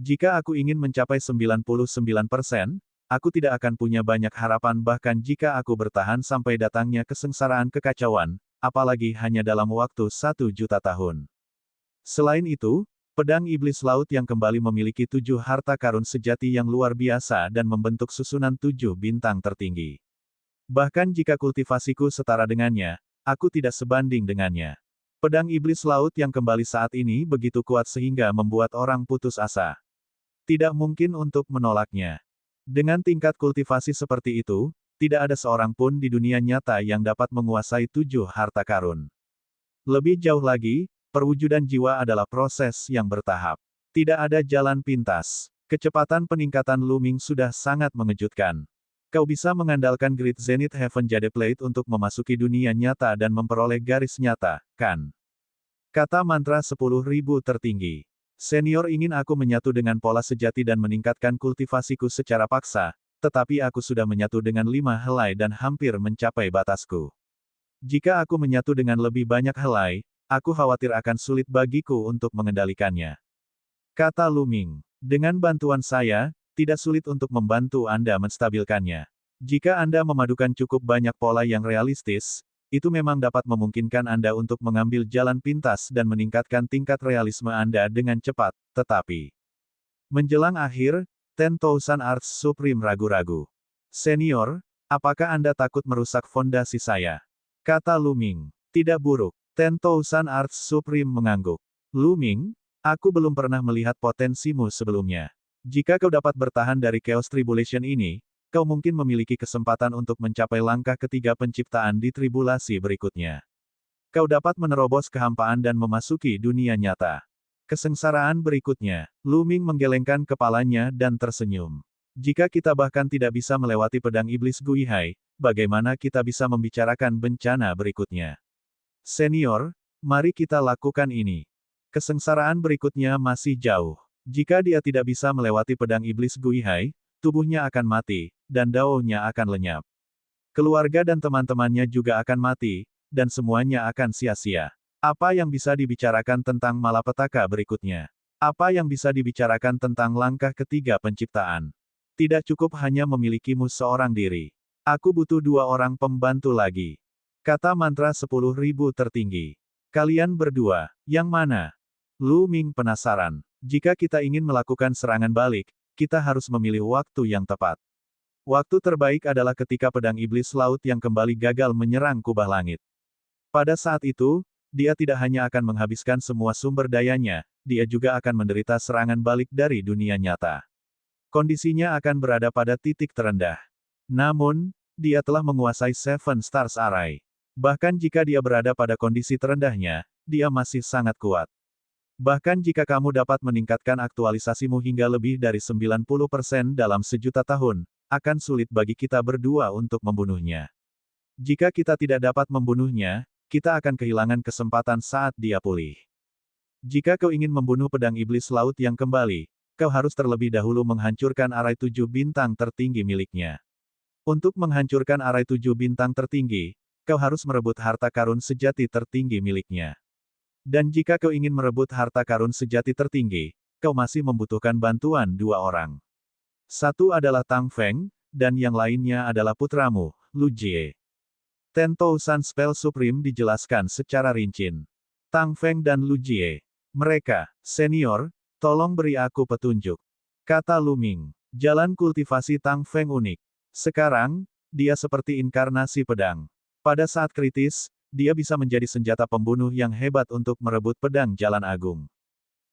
Jika aku ingin mencapai 99%, aku tidak akan punya banyak harapan bahkan jika aku bertahan sampai datangnya kesengsaraan kekacauan, apalagi hanya dalam waktu 1.000.000 tahun. Selain itu, pedang iblis laut yang kembali memiliki 7 harta karun sejati yang luar biasa dan membentuk susunan 7 bintang tertinggi. Bahkan jika kultivasiku setara dengannya, aku tidak sebanding dengannya. Pedang iblis laut yang kembali saat ini begitu kuat sehingga membuat orang putus asa. Tidak mungkin untuk menolaknya. Dengan tingkat kultivasi seperti itu, tidak ada seorang pun di dunia nyata yang dapat menguasai 7 harta karun. Lebih jauh lagi, perwujudan jiwa adalah proses yang bertahap. Tidak ada jalan pintas. Kecepatan peningkatan Lu Ming sudah sangat mengejutkan. Kau bisa mengandalkan Great Zenith Heaven Jade Plate untuk memasuki dunia nyata dan memperoleh garis nyata, kan? Kata mantra 10.000 tertinggi. Senior ingin aku menyatu dengan pola sejati dan meningkatkan kultivasiku secara paksa, tetapi aku sudah menyatu dengan 5 helai dan hampir mencapai batasku. Jika aku menyatu dengan lebih banyak helai, aku khawatir akan sulit bagiku untuk mengendalikannya. Kata Lu Ming. Dengan bantuan saya, tidak sulit untuk membantu Anda menstabilkannya. Jika Anda memadukan cukup banyak pola yang realistis, itu memang dapat memungkinkan Anda untuk mengambil jalan pintas dan meningkatkan tingkat realisme Anda dengan cepat, tetapi menjelang akhir, 10,000 Arts Supreme ragu-ragu. Senior, Apakah Anda takut merusak fondasi saya? Kata Lu Ming. Tidak buruk. 10,000 Arts Supreme mengangguk. Lu Ming, aku belum pernah melihat potensimu sebelumnya. Jika kau dapat bertahan dari Chaos Tribulation ini, kau mungkin memiliki kesempatan untuk mencapai langkah ketiga penciptaan di tribulasi berikutnya. Kau dapat menerobos kehampaan dan memasuki dunia nyata. Kesengsaraan berikutnya, Lu Ming menggelengkan kepalanya dan tersenyum. Jika kita bahkan tidak bisa melewati pedang iblis Guihai, bagaimana kita bisa membicarakan bencana berikutnya? Senior, mari kita lakukan ini. Kesengsaraan berikutnya masih jauh. Jika dia tidak bisa melewati pedang iblis Guihai, tubuhnya akan mati, dan daunnya akan lenyap. Keluarga dan teman-temannya juga akan mati, dan semuanya akan sia-sia. Apa yang bisa dibicarakan tentang malapetaka berikutnya? Apa yang bisa dibicarakan tentang langkah ketiga penciptaan? Tidak cukup hanya memilikimu seorang diri. Aku butuh 2 orang pembantu lagi. Kata mantra 10.000 tertinggi. Kalian berdua, yang mana? Lu Ming penasaran. Jika kita ingin melakukan serangan balik, kita harus memilih waktu yang tepat. Waktu terbaik adalah ketika pedang iblis laut yang kembali gagal menyerang kubah langit. Pada saat itu, dia tidak hanya akan menghabiskan semua sumber dayanya, dia juga akan menderita serangan balik dari dunia nyata. Kondisinya akan berada pada titik terendah. Namun, dia telah menguasai Seven Stars Array. Bahkan jika dia berada pada kondisi terendahnya, dia masih sangat kuat. Bahkan jika kamu dapat meningkatkan aktualisasimu hingga lebih dari 90% dalam sejuta tahun, akan sulit bagi kita berdua untuk membunuhnya. Jika kita tidak dapat membunuhnya, kita akan kehilangan kesempatan saat dia pulih. Jika kau ingin membunuh pedang iblis laut yang kembali, kau harus terlebih dahulu menghancurkan arai 7 bintang tertinggi miliknya. Untuk menghancurkan arai 7 bintang tertinggi, kau harus merebut harta karun sejati tertinggi miliknya. Dan jika kau ingin merebut harta karun sejati tertinggi, kau masih membutuhkan bantuan 2 orang. Satu adalah Tang Feng, dan yang lainnya adalah putramu, Lu Jie. 10,000 Spell Supreme dijelaskan secara rinci. Tang Feng dan Lu Jie. Mereka, senior, tolong beri aku petunjuk. Kata Lu Ming. Jalan kultivasi Tang Feng unik. Sekarang, dia seperti inkarnasi pedang. Pada saat kritis, dia bisa menjadi senjata pembunuh yang hebat untuk merebut pedang Jalan Agung.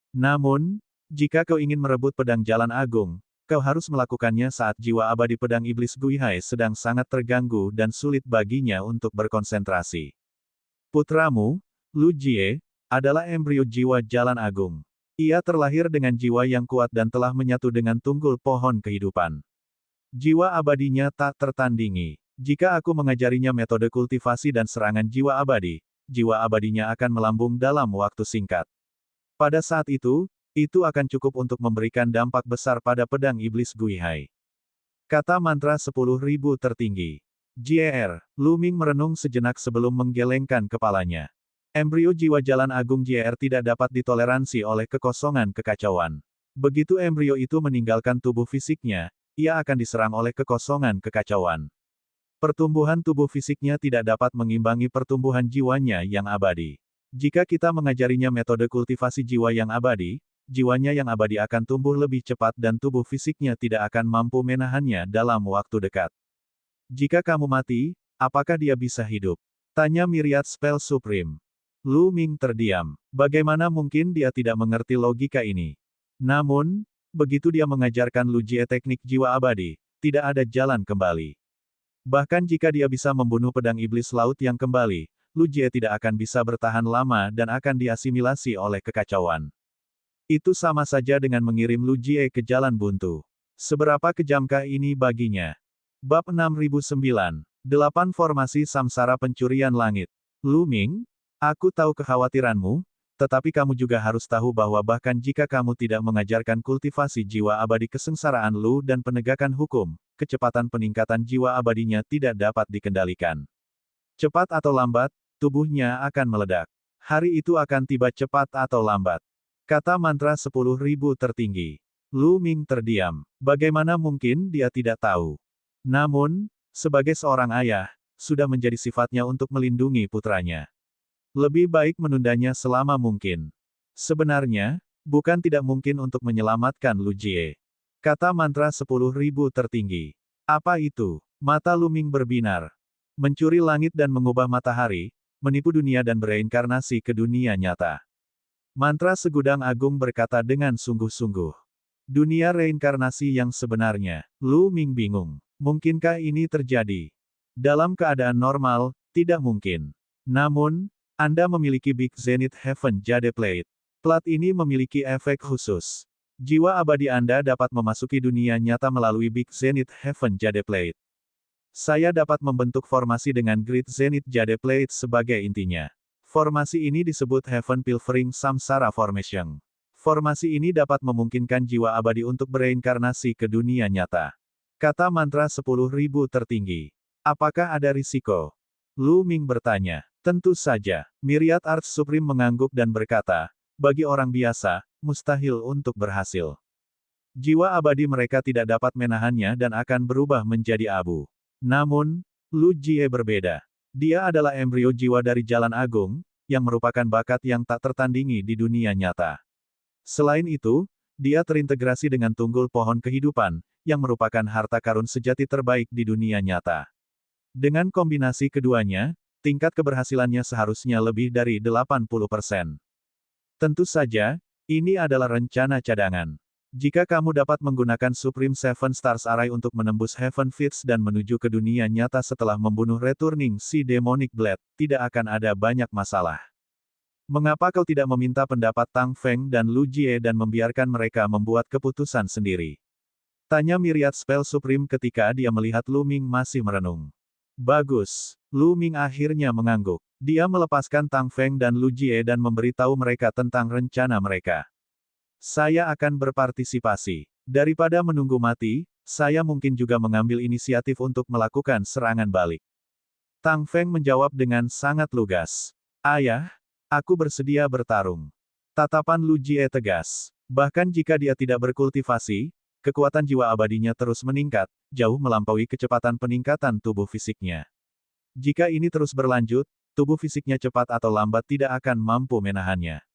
Namun, jika kau ingin merebut pedang Jalan Agung, kau harus melakukannya saat jiwa abadi pedang iblis Guihai sedang sangat terganggu dan sulit baginya untuk berkonsentrasi. Putramu, Lu Jie, adalah embrio jiwa Jalan Agung. Ia terlahir dengan jiwa yang kuat dan telah menyatu dengan tunggul pohon kehidupan. Jiwa abadinya tak tertandingi. Jika aku mengajarinya metode kultivasi dan serangan jiwa abadinya akan melambung dalam waktu singkat. Pada saat itu akan cukup untuk memberikan dampak besar pada pedang iblis Guihai. Kata mantra 10.000 tertinggi. JR, Lu Ming merenung sejenak sebelum menggelengkan kepalanya. Embrio jiwa Jalan Agung JR tidak dapat ditoleransi oleh kekosongan kekacauan. Begitu embrio itu meninggalkan tubuh fisiknya, ia akan diserang oleh kekosongan kekacauan. Pertumbuhan tubuh fisiknya tidak dapat mengimbangi pertumbuhan jiwanya yang abadi. Jika kita mengajarinya metode kultivasi jiwa yang abadi, jiwanya yang abadi akan tumbuh lebih cepat dan tubuh fisiknya tidak akan mampu menahannya dalam waktu dekat. Jika kamu mati, apakah dia bisa hidup? Tanya Myriad Spell Supreme. Lu Ming terdiam. Bagaimana mungkin dia tidak mengerti logika ini? Namun, begitu dia mengajarkan Lu Jie teknik jiwa abadi, tidak ada jalan kembali. Bahkan jika dia bisa membunuh pedang iblis laut yang kembali, Lu Jie tidak akan bisa bertahan lama dan akan diasimilasi oleh kekacauan. Itu sama saja dengan mengirim Lu Jie ke jalan buntu. Seberapa kejamkah ini baginya? Bab 6009. 8 Formasi Samsara Pencurian Langit. Lu Ming, aku tahu kekhawatiranmu, tetapi kamu juga harus tahu bahwa bahkan jika kamu tidak mengajarkan kultivasi jiwa abadi kesengsaraan Lu dan penegakan hukum, kecepatan peningkatan jiwa abadinya tidak dapat dikendalikan. Cepat atau lambat, tubuhnya akan meledak. Hari itu akan tiba cepat atau lambat. Kata mantra 10.000 tertinggi. Lu Ming terdiam. Bagaimana mungkin dia tidak tahu? Namun, sebagai seorang ayah, sudah menjadi sifatnya untuk melindungi putranya. Lebih baik menundanya selama mungkin. Sebenarnya, bukan tidak mungkin untuk menyelamatkan Lu Jie. Kata mantra 10.000 tertinggi. Apa itu? Mata Lu Ming berbinar. Mencuri langit dan mengubah matahari, menipu dunia dan bereinkarnasi ke dunia nyata. Mantra Segudang Agung berkata dengan sungguh-sungguh. Dunia reinkarnasi yang sebenarnya. Lu Ming bingung. Mungkinkah ini terjadi? Dalam keadaan normal, tidak mungkin. Namun, Anda memiliki Big Zenith Heaven Jade Plate. Plat ini memiliki efek khusus. Jiwa abadi Anda dapat memasuki dunia nyata melalui Big Zenith Heaven Jade Plate. Saya dapat membentuk formasi dengan Great Zenith Jade Plate sebagai intinya. Formasi ini disebut Heaven Pilfering Samsara Formation. Formasi ini dapat memungkinkan jiwa abadi untuk bereinkarnasi ke dunia nyata. Kata mantra 10.000 tertinggi. Apakah ada risiko? Lu Ming bertanya. Tentu saja. Myriad Arts Supreme mengangguk dan berkata, bagi orang biasa, mustahil untuk berhasil. Jiwa abadi mereka tidak dapat menahannya dan akan berubah menjadi abu. Namun, Lu Jie berbeda. Dia adalah embrio jiwa dari Jalan Agung, yang merupakan bakat yang tak tertandingi di dunia nyata. Selain itu, dia terintegrasi dengan tunggul pohon kehidupan, yang merupakan harta karun sejati terbaik di dunia nyata. Dengan kombinasi keduanya, tingkat keberhasilannya seharusnya lebih dari 80%. Tentu saja, ini adalah rencana cadangan. Jika kamu dapat menggunakan Supreme Seven Stars Array untuk menembus Heaven Fits dan menuju ke dunia nyata setelah membunuh Returning si Demonic Blade, tidak akan ada banyak masalah. Mengapa kau tidak meminta pendapat Tang Feng dan Lu Jie dan membiarkan mereka membuat keputusan sendiri? Tanya Myriad Spell Supreme ketika dia melihat Lu Ming masih merenung. Bagus. Lu Ming akhirnya mengangguk. Dia melepaskan Tang Feng dan Lu Jie dan memberitahu mereka tentang rencana mereka. Saya akan berpartisipasi. Daripada menunggu mati, saya mungkin juga mengambil inisiatif untuk melakukan serangan balik. Tang Feng menjawab dengan sangat lugas. Ayah, aku bersedia bertarung. Tatapan Lu Jie tegas. Bahkan jika dia tidak berkultivasi, kekuatan jiwa abadinya terus meningkat, jauh melampaui kecepatan peningkatan tubuh fisiknya. Jika ini terus berlanjut, tubuh fisiknya cepat atau lambat tidak akan mampu menahannya.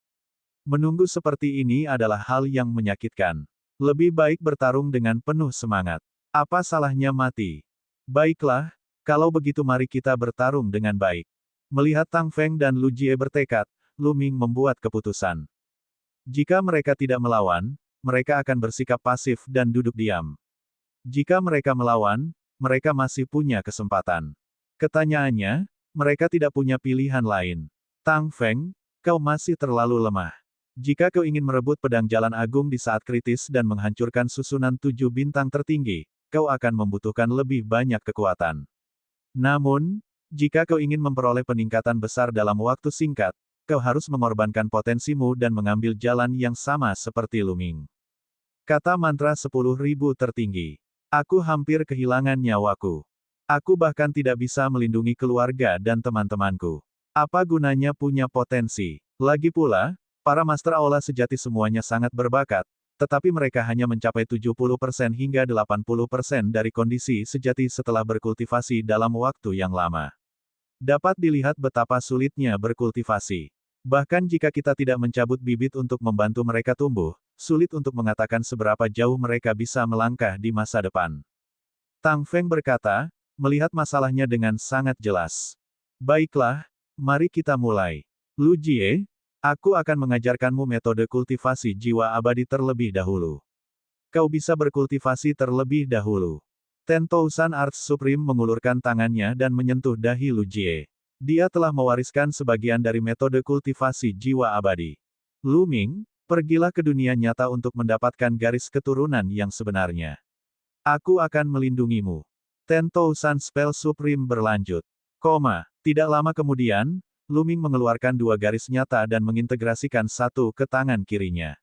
Menunggu seperti ini adalah hal yang menyakitkan. Lebih baik bertarung dengan penuh semangat. Apa salahnya mati? Baiklah, kalau begitu mari kita bertarung dengan baik. Melihat Tang Feng dan Lu Jie bertekad, Lu Ming membuat keputusan. Jika mereka tidak melawan, mereka akan bersikap pasif dan duduk diam. Jika mereka melawan, mereka masih punya kesempatan. Ketanyaannya, mereka tidak punya pilihan lain. Tang Feng, kau masih terlalu lemah. Jika kau ingin merebut pedang Jalan Agung di saat kritis dan menghancurkan susunan 7 bintang tertinggi, kau akan membutuhkan lebih banyak kekuatan. Namun, jika kau ingin memperoleh peningkatan besar dalam waktu singkat, kau harus mengorbankan potensimu dan mengambil jalan yang sama seperti Lu Ming. Kata mantra 10.000 tertinggi. Aku hampir kehilangan nyawaku. Aku bahkan tidak bisa melindungi keluarga dan teman-temanku. Apa gunanya punya potensi? Lagi pula, para Master Aula sejati semuanya sangat berbakat, tetapi mereka hanya mencapai 70% hingga 80% dari kondisi sejati setelah berkultivasi dalam waktu yang lama. Dapat dilihat betapa sulitnya berkultivasi. Bahkan jika kita tidak mencabut bibit untuk membantu mereka tumbuh, sulit untuk mengatakan seberapa jauh mereka bisa melangkah di masa depan. Tang Feng berkata, melihat masalahnya dengan sangat jelas. Baiklah, mari kita mulai. Lu Jie, aku akan mengajarkanmu metode kultivasi jiwa abadi terlebih dahulu. Kau bisa berkultivasi terlebih dahulu. Ten Thousand Arts Supreme mengulurkan tangannya dan menyentuh dahi Lu Jie. Dia telah mewariskan sebagian dari metode kultivasi jiwa abadi. Lu Ming, pergilah ke dunia nyata untuk mendapatkan garis keturunan yang sebenarnya. Aku akan melindungimu. Ten Thousand Spell Supreme berlanjut. Tidak lama kemudian, Lu Ming mengeluarkan 2 garis nyata dan mengintegrasikan satu ke tangan kirinya.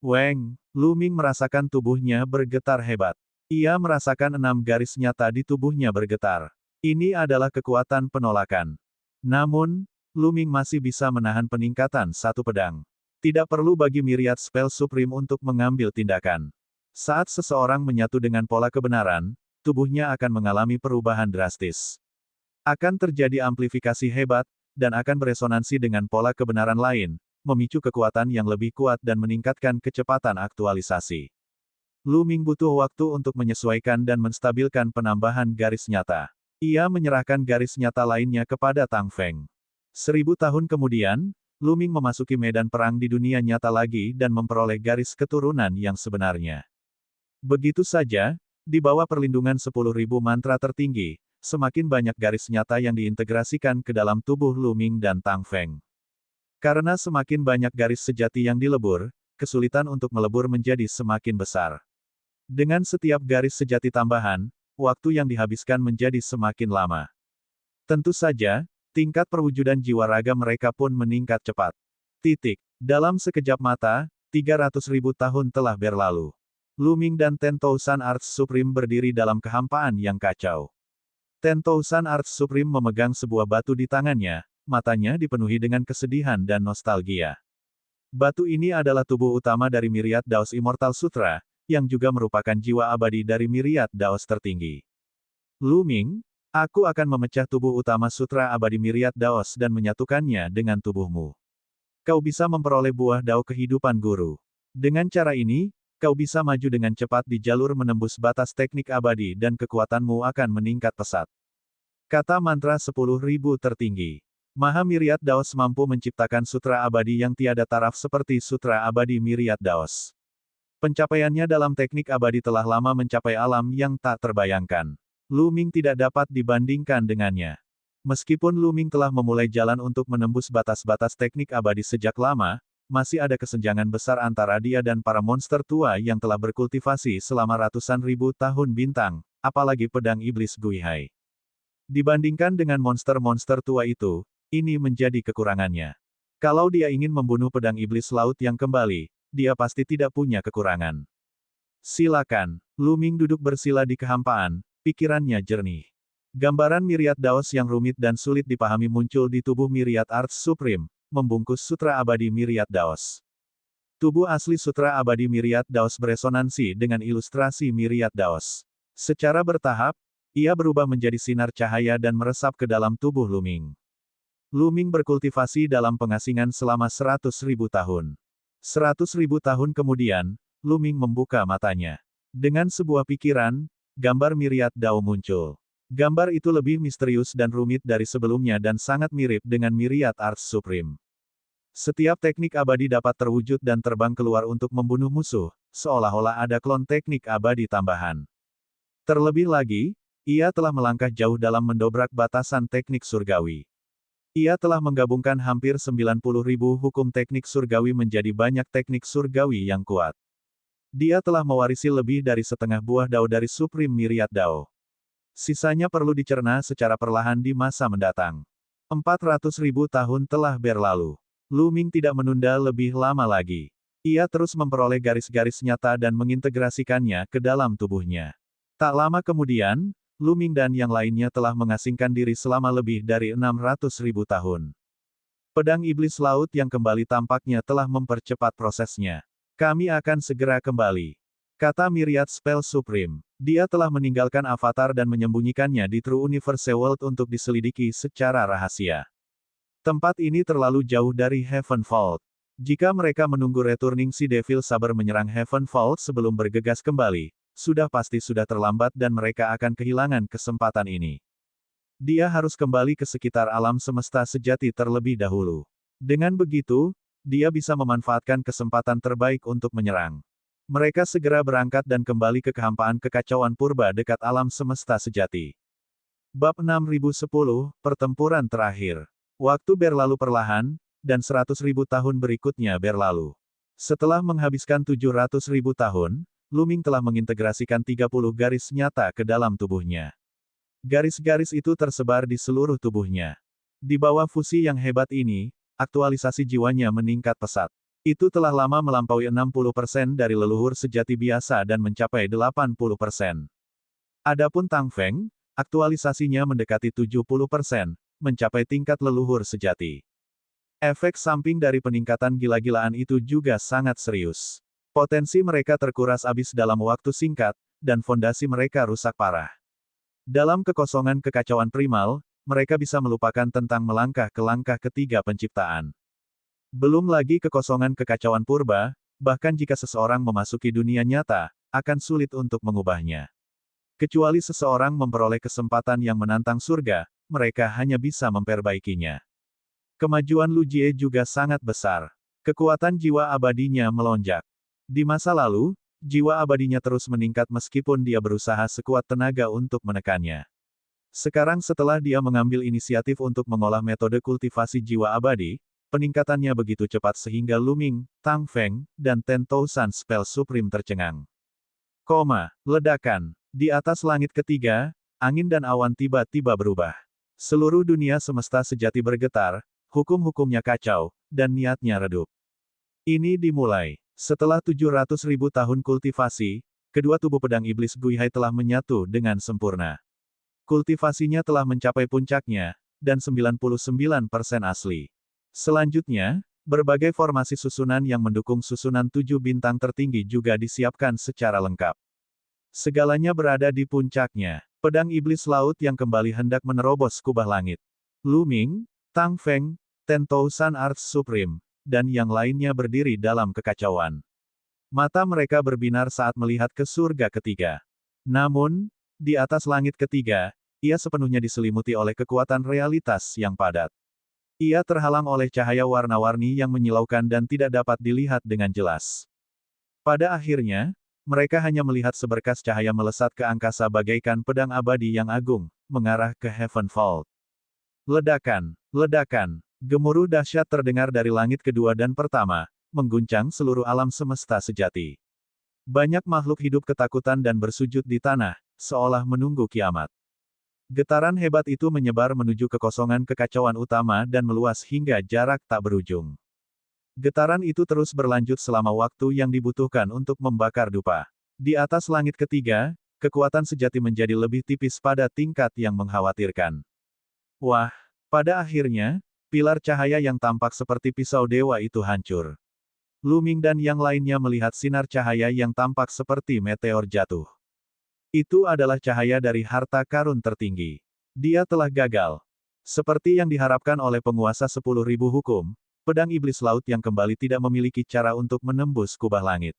Weng, Lu Ming merasakan tubuhnya bergetar hebat. Ia merasakan 6 garis nyata di tubuhnya bergetar. Ini adalah kekuatan penolakan. Namun, Lu Ming masih bisa menahan peningkatan satu pedang. Tidak perlu bagi Myriad Spell Supreme untuk mengambil tindakan. Saat seseorang menyatu dengan pola kebenaran, tubuhnya akan mengalami perubahan drastis. Akan terjadi amplifikasi hebat, dan akan beresonansi dengan pola kebenaran lain, memicu kekuatan yang lebih kuat dan meningkatkan kecepatan aktualisasi. Lu Ming butuh waktu untuk menyesuaikan dan menstabilkan penambahan garis nyata. Ia menyerahkan garis nyata lainnya kepada Tang Feng. 1000 tahun kemudian, Lu Ming memasuki medan perang di dunia nyata lagi dan memperoleh garis keturunan yang sebenarnya. Begitu saja, di bawah perlindungan 10.000 mantra tertinggi, semakin banyak garis nyata yang diintegrasikan ke dalam tubuh Lu Ming dan Tang Feng. Karena semakin banyak garis sejati yang dilebur, kesulitan untuk melebur menjadi semakin besar. Dengan setiap garis sejati tambahan, waktu yang dihabiskan menjadi semakin lama. Tentu saja, tingkat perwujudan jiwa raga mereka pun meningkat cepat. Dalam sekejap mata, 300.000 tahun telah berlalu. Lu Ming dan 10,000 Arts Supreme berdiri dalam kehampaan yang kacau. 10,000 Arts Supreme memegang sebuah batu di tangannya, matanya dipenuhi dengan kesedihan dan nostalgia. Batu ini adalah tubuh utama dari Myriad Daos Immortal Sutra, yang juga merupakan jiwa abadi dari Myriad Daos tertinggi. Lu Ming, aku akan memecah tubuh utama Sutra Abadi Myriad Daos dan menyatukannya dengan tubuhmu. Kau bisa memperoleh buah dao kehidupan guru. Dengan cara ini, kau bisa maju dengan cepat di jalur menembus batas teknik abadi dan kekuatanmu akan meningkat pesat. Kata mantra 10.000 tertinggi. Maha Myriad Daos mampu menciptakan sutra abadi yang tiada taraf seperti Sutra Abadi Myriad Daos. Pencapaiannya dalam teknik abadi telah lama mencapai alam yang tak terbayangkan. Lu Ming tidak dapat dibandingkan dengannya. Meskipun Lu Ming telah memulai jalan untuk menembus batas-batas teknik abadi sejak lama, masih ada kesenjangan besar antara dia dan para monster tua yang telah berkultivasi selama ratusan ribu tahun bintang, apalagi pedang iblis Guihai. Dibandingkan dengan monster-monster tua itu, ini menjadi kekurangannya. Kalau dia ingin membunuh pedang iblis laut yang kembali, dia pasti tidak punya kekurangan. Silakan. Lu Ming duduk bersila di kehampaan, pikirannya jernih. Gambaran Myriad Daos yang rumit dan sulit dipahami muncul di tubuh Myriad Arts Supreme, membungkus Sutra Abadi Myriad Daos. Tubuh asli Sutra Abadi Myriad Daos beresonansi dengan ilustrasi Myriad Daos. Secara bertahap, ia berubah menjadi sinar cahaya dan meresap ke dalam tubuh Lu Ming. Lu Ming berkultivasi dalam pengasingan selama 100.000 tahun. 100.000 tahun kemudian, Lu Ming membuka matanya. Dengan sebuah pikiran, gambar Myriad Dao muncul. Gambar itu lebih misterius dan rumit dari sebelumnya dan sangat mirip dengan Myriad Arts Supreme. Setiap teknik abadi dapat terwujud dan terbang keluar untuk membunuh musuh, seolah-olah ada klon teknik abadi tambahan. Terlebih lagi, ia telah melangkah jauh dalam mendobrak batasan teknik surgawi. Ia telah menggabungkan hampir 90.000 hukum teknik surgawi menjadi banyak teknik surgawi yang kuat. Dia telah mewarisi lebih dari setengah buah dao dari Supreme Myriad Dao. Sisanya perlu dicerna secara perlahan di masa mendatang. 400.000 tahun telah berlalu. Lu Ming tidak menunda lebih lama lagi. Ia terus memperoleh garis-garis nyata dan mengintegrasikannya ke dalam tubuhnya. Tak lama kemudian, Lu Ming dan yang lainnya telah mengasingkan diri selama lebih dari 600.000 tahun. Pedang iblis laut yang kembali tampaknya telah mempercepat prosesnya. Kami akan segera kembali. Kata Myriad Spell Supreme. Dia telah meninggalkan avatar dan menyembunyikannya di True Universe World untuk diselidiki secara rahasia. Tempat ini terlalu jauh dari Heaven Vault. Jika mereka menunggu Returning Sea Devil Saber menyerang Heaven Vault sebelum bergegas kembali, sudah pasti sudah terlambat dan mereka akan kehilangan kesempatan ini. Dia harus kembali ke sekitar alam semesta sejati terlebih dahulu. Dengan begitu, dia bisa memanfaatkan kesempatan terbaik untuk menyerang. Mereka segera berangkat dan kembali ke kehampaan kekacauan purba dekat alam semesta sejati. Bab 6010, Pertempuran Terakhir. Waktu berlalu perlahan, dan 100.000 tahun berikutnya berlalu. Setelah menghabiskan 700.000 tahun, Lu Ming telah mengintegrasikan 30 garis nyata ke dalam tubuhnya. Garis-garis itu tersebar di seluruh tubuhnya. Di bawah fusi yang hebat ini, aktualisasi jiwanya meningkat pesat. Itu telah lama melampaui 60% dari leluhur sejati biasa dan mencapai 80%. Adapun Tang Feng, aktualisasinya mendekati 70%, mencapai tingkat leluhur sejati. Efek samping dari peningkatan gila-gilaan itu juga sangat serius. Potensi mereka terkuras habis dalam waktu singkat, dan fondasi mereka rusak parah. Dalam kekosongan kekacauan primal, mereka bisa melupakan tentang melangkah ke langkah ketiga penciptaan. Belum lagi kekosongan kekacauan purba, bahkan jika seseorang memasuki dunia nyata, akan sulit untuk mengubahnya. Kecuali seseorang memperoleh kesempatan yang menantang surga, mereka hanya bisa memperbaikinya. Kemajuan Lu Jie juga sangat besar. Kekuatan jiwa abadinya melonjak. Di masa lalu, jiwa abadinya terus meningkat meskipun dia berusaha sekuat tenaga untuk menekannya. Sekarang setelah dia mengambil inisiatif untuk mengolah metode kultivasi jiwa abadi, peningkatannya begitu cepat sehingga Lu Ming, Tang Feng, dan 10,000 Spell Supreme tercengang. Ledakan. Di atas langit ketiga, angin dan awan tiba-tiba berubah. Seluruh dunia semesta sejati bergetar, hukum-hukumnya kacau, dan niatnya redup. Ini dimulai. Setelah 700.000 tahun kultivasi, kedua tubuh pedang iblis Guihai telah menyatu dengan sempurna. Kultivasinya telah mencapai puncaknya, dan 99% asli. Selanjutnya, berbagai formasi susunan yang mendukung susunan 7 bintang tertinggi juga disiapkan secara lengkap. Segalanya berada di puncaknya. Pedang iblis laut yang kembali hendak menerobos kubah langit. Lu Ming, Tang Feng, 10,000 Arts Supreme, dan yang lainnya berdiri dalam kekacauan. Mata mereka berbinar saat melihat ke surga ketiga. Namun, di atas langit ketiga, ia sepenuhnya diselimuti oleh kekuatan realitas yang padat. Ia terhalang oleh cahaya warna-warni yang menyilaukan dan tidak dapat dilihat dengan jelas. Pada akhirnya, mereka hanya melihat seberkas cahaya melesat ke angkasa bagaikan pedang abadi yang agung, mengarah ke Heaven Vault. Ledakan, ledakan, gemuruh dahsyat terdengar dari langit kedua dan pertama, mengguncang seluruh alam semesta sejati. Banyak makhluk hidup ketakutan dan bersujud di tanah, seolah menunggu kiamat. Getaran hebat itu menyebar menuju kekosongan kekacauan utama dan meluas hingga jarak tak berujung. Getaran itu terus berlanjut selama waktu yang dibutuhkan untuk membakar dupa. Di atas langit ketiga, kekuatan sejati menjadi lebih tipis pada tingkat yang mengkhawatirkan. Wah, pada akhirnya, pilar cahaya yang tampak seperti pisau dewa itu hancur. Lu Ming dan yang lainnya melihat sinar cahaya yang tampak seperti meteor jatuh. Itu adalah cahaya dari harta karun tertinggi. Dia telah gagal. Seperti yang diharapkan oleh penguasa 10.000 hukum, pedang iblis laut yang kembali tidak memiliki cara untuk menembus kubah langit.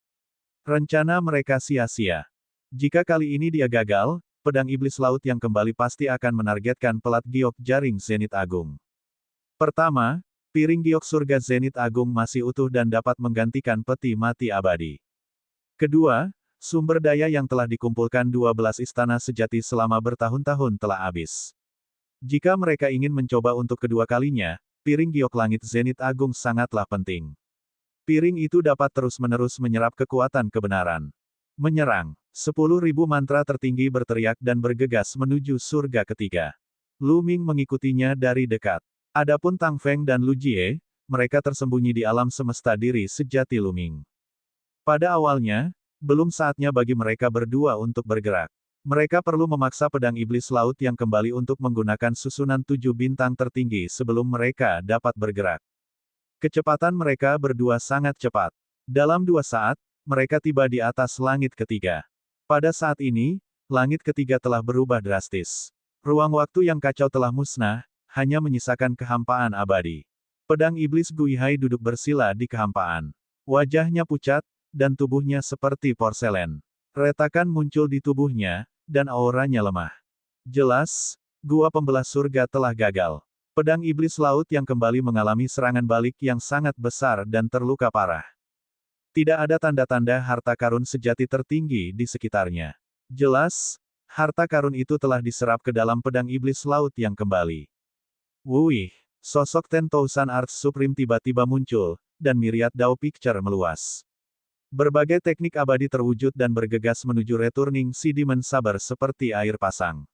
Rencana mereka sia-sia. Jika kali ini dia gagal, pedang iblis laut yang kembali pasti akan menargetkan pelat giok jaring Zenit Agung. Pertama, piring giok surga Zenit Agung masih utuh dan dapat menggantikan peti mati abadi. Kedua, sumber daya yang telah dikumpulkan 12 istana sejati selama bertahun-tahun telah habis. Jika mereka ingin mencoba untuk kedua kalinya, piring giok langit Zenit Agung sangatlah penting. Piring itu dapat terus-menerus menyerap kekuatan kebenaran. Menyerang. 10.000 mantra tertinggi berteriak dan bergegas menuju surga ketiga. Lu Ming mengikutinya dari dekat. Adapun Tang Feng dan Lu Jie, mereka tersembunyi di alam semesta diri sejati Lu Ming. Pada awalnya, belum saatnya bagi mereka berdua untuk bergerak. Mereka perlu memaksa pedang iblis laut yang kembali untuk menggunakan susunan 7 bintang tertinggi sebelum mereka dapat bergerak. Kecepatan mereka berdua sangat cepat. Dalam 2 saat, mereka tiba di atas langit ketiga. Pada saat ini, langit ketiga telah berubah drastis. Ruang waktu yang kacau telah musnah, hanya menyisakan kehampaan abadi. Pedang iblis Guihai duduk bersila di kehampaan. Wajahnya pucat, dan tubuhnya seperti porselen. Retakan muncul di tubuhnya, dan auranya lemah. Jelas, gua pembelah surga telah gagal. Pedang iblis laut yang kembali mengalami serangan balik yang sangat besar dan terluka parah. Tidak ada tanda-tanda harta karun sejati tertinggi di sekitarnya. Jelas, harta karun itu telah diserap ke dalam pedang iblis laut yang kembali. Wuih, sosok 10,000 Arts Supreme tiba-tiba muncul, dan Myriad Dao Picture meluas. Berbagai teknik abadi terwujud dan bergegas menuju Returning Sea Demon Saber seperti air pasang.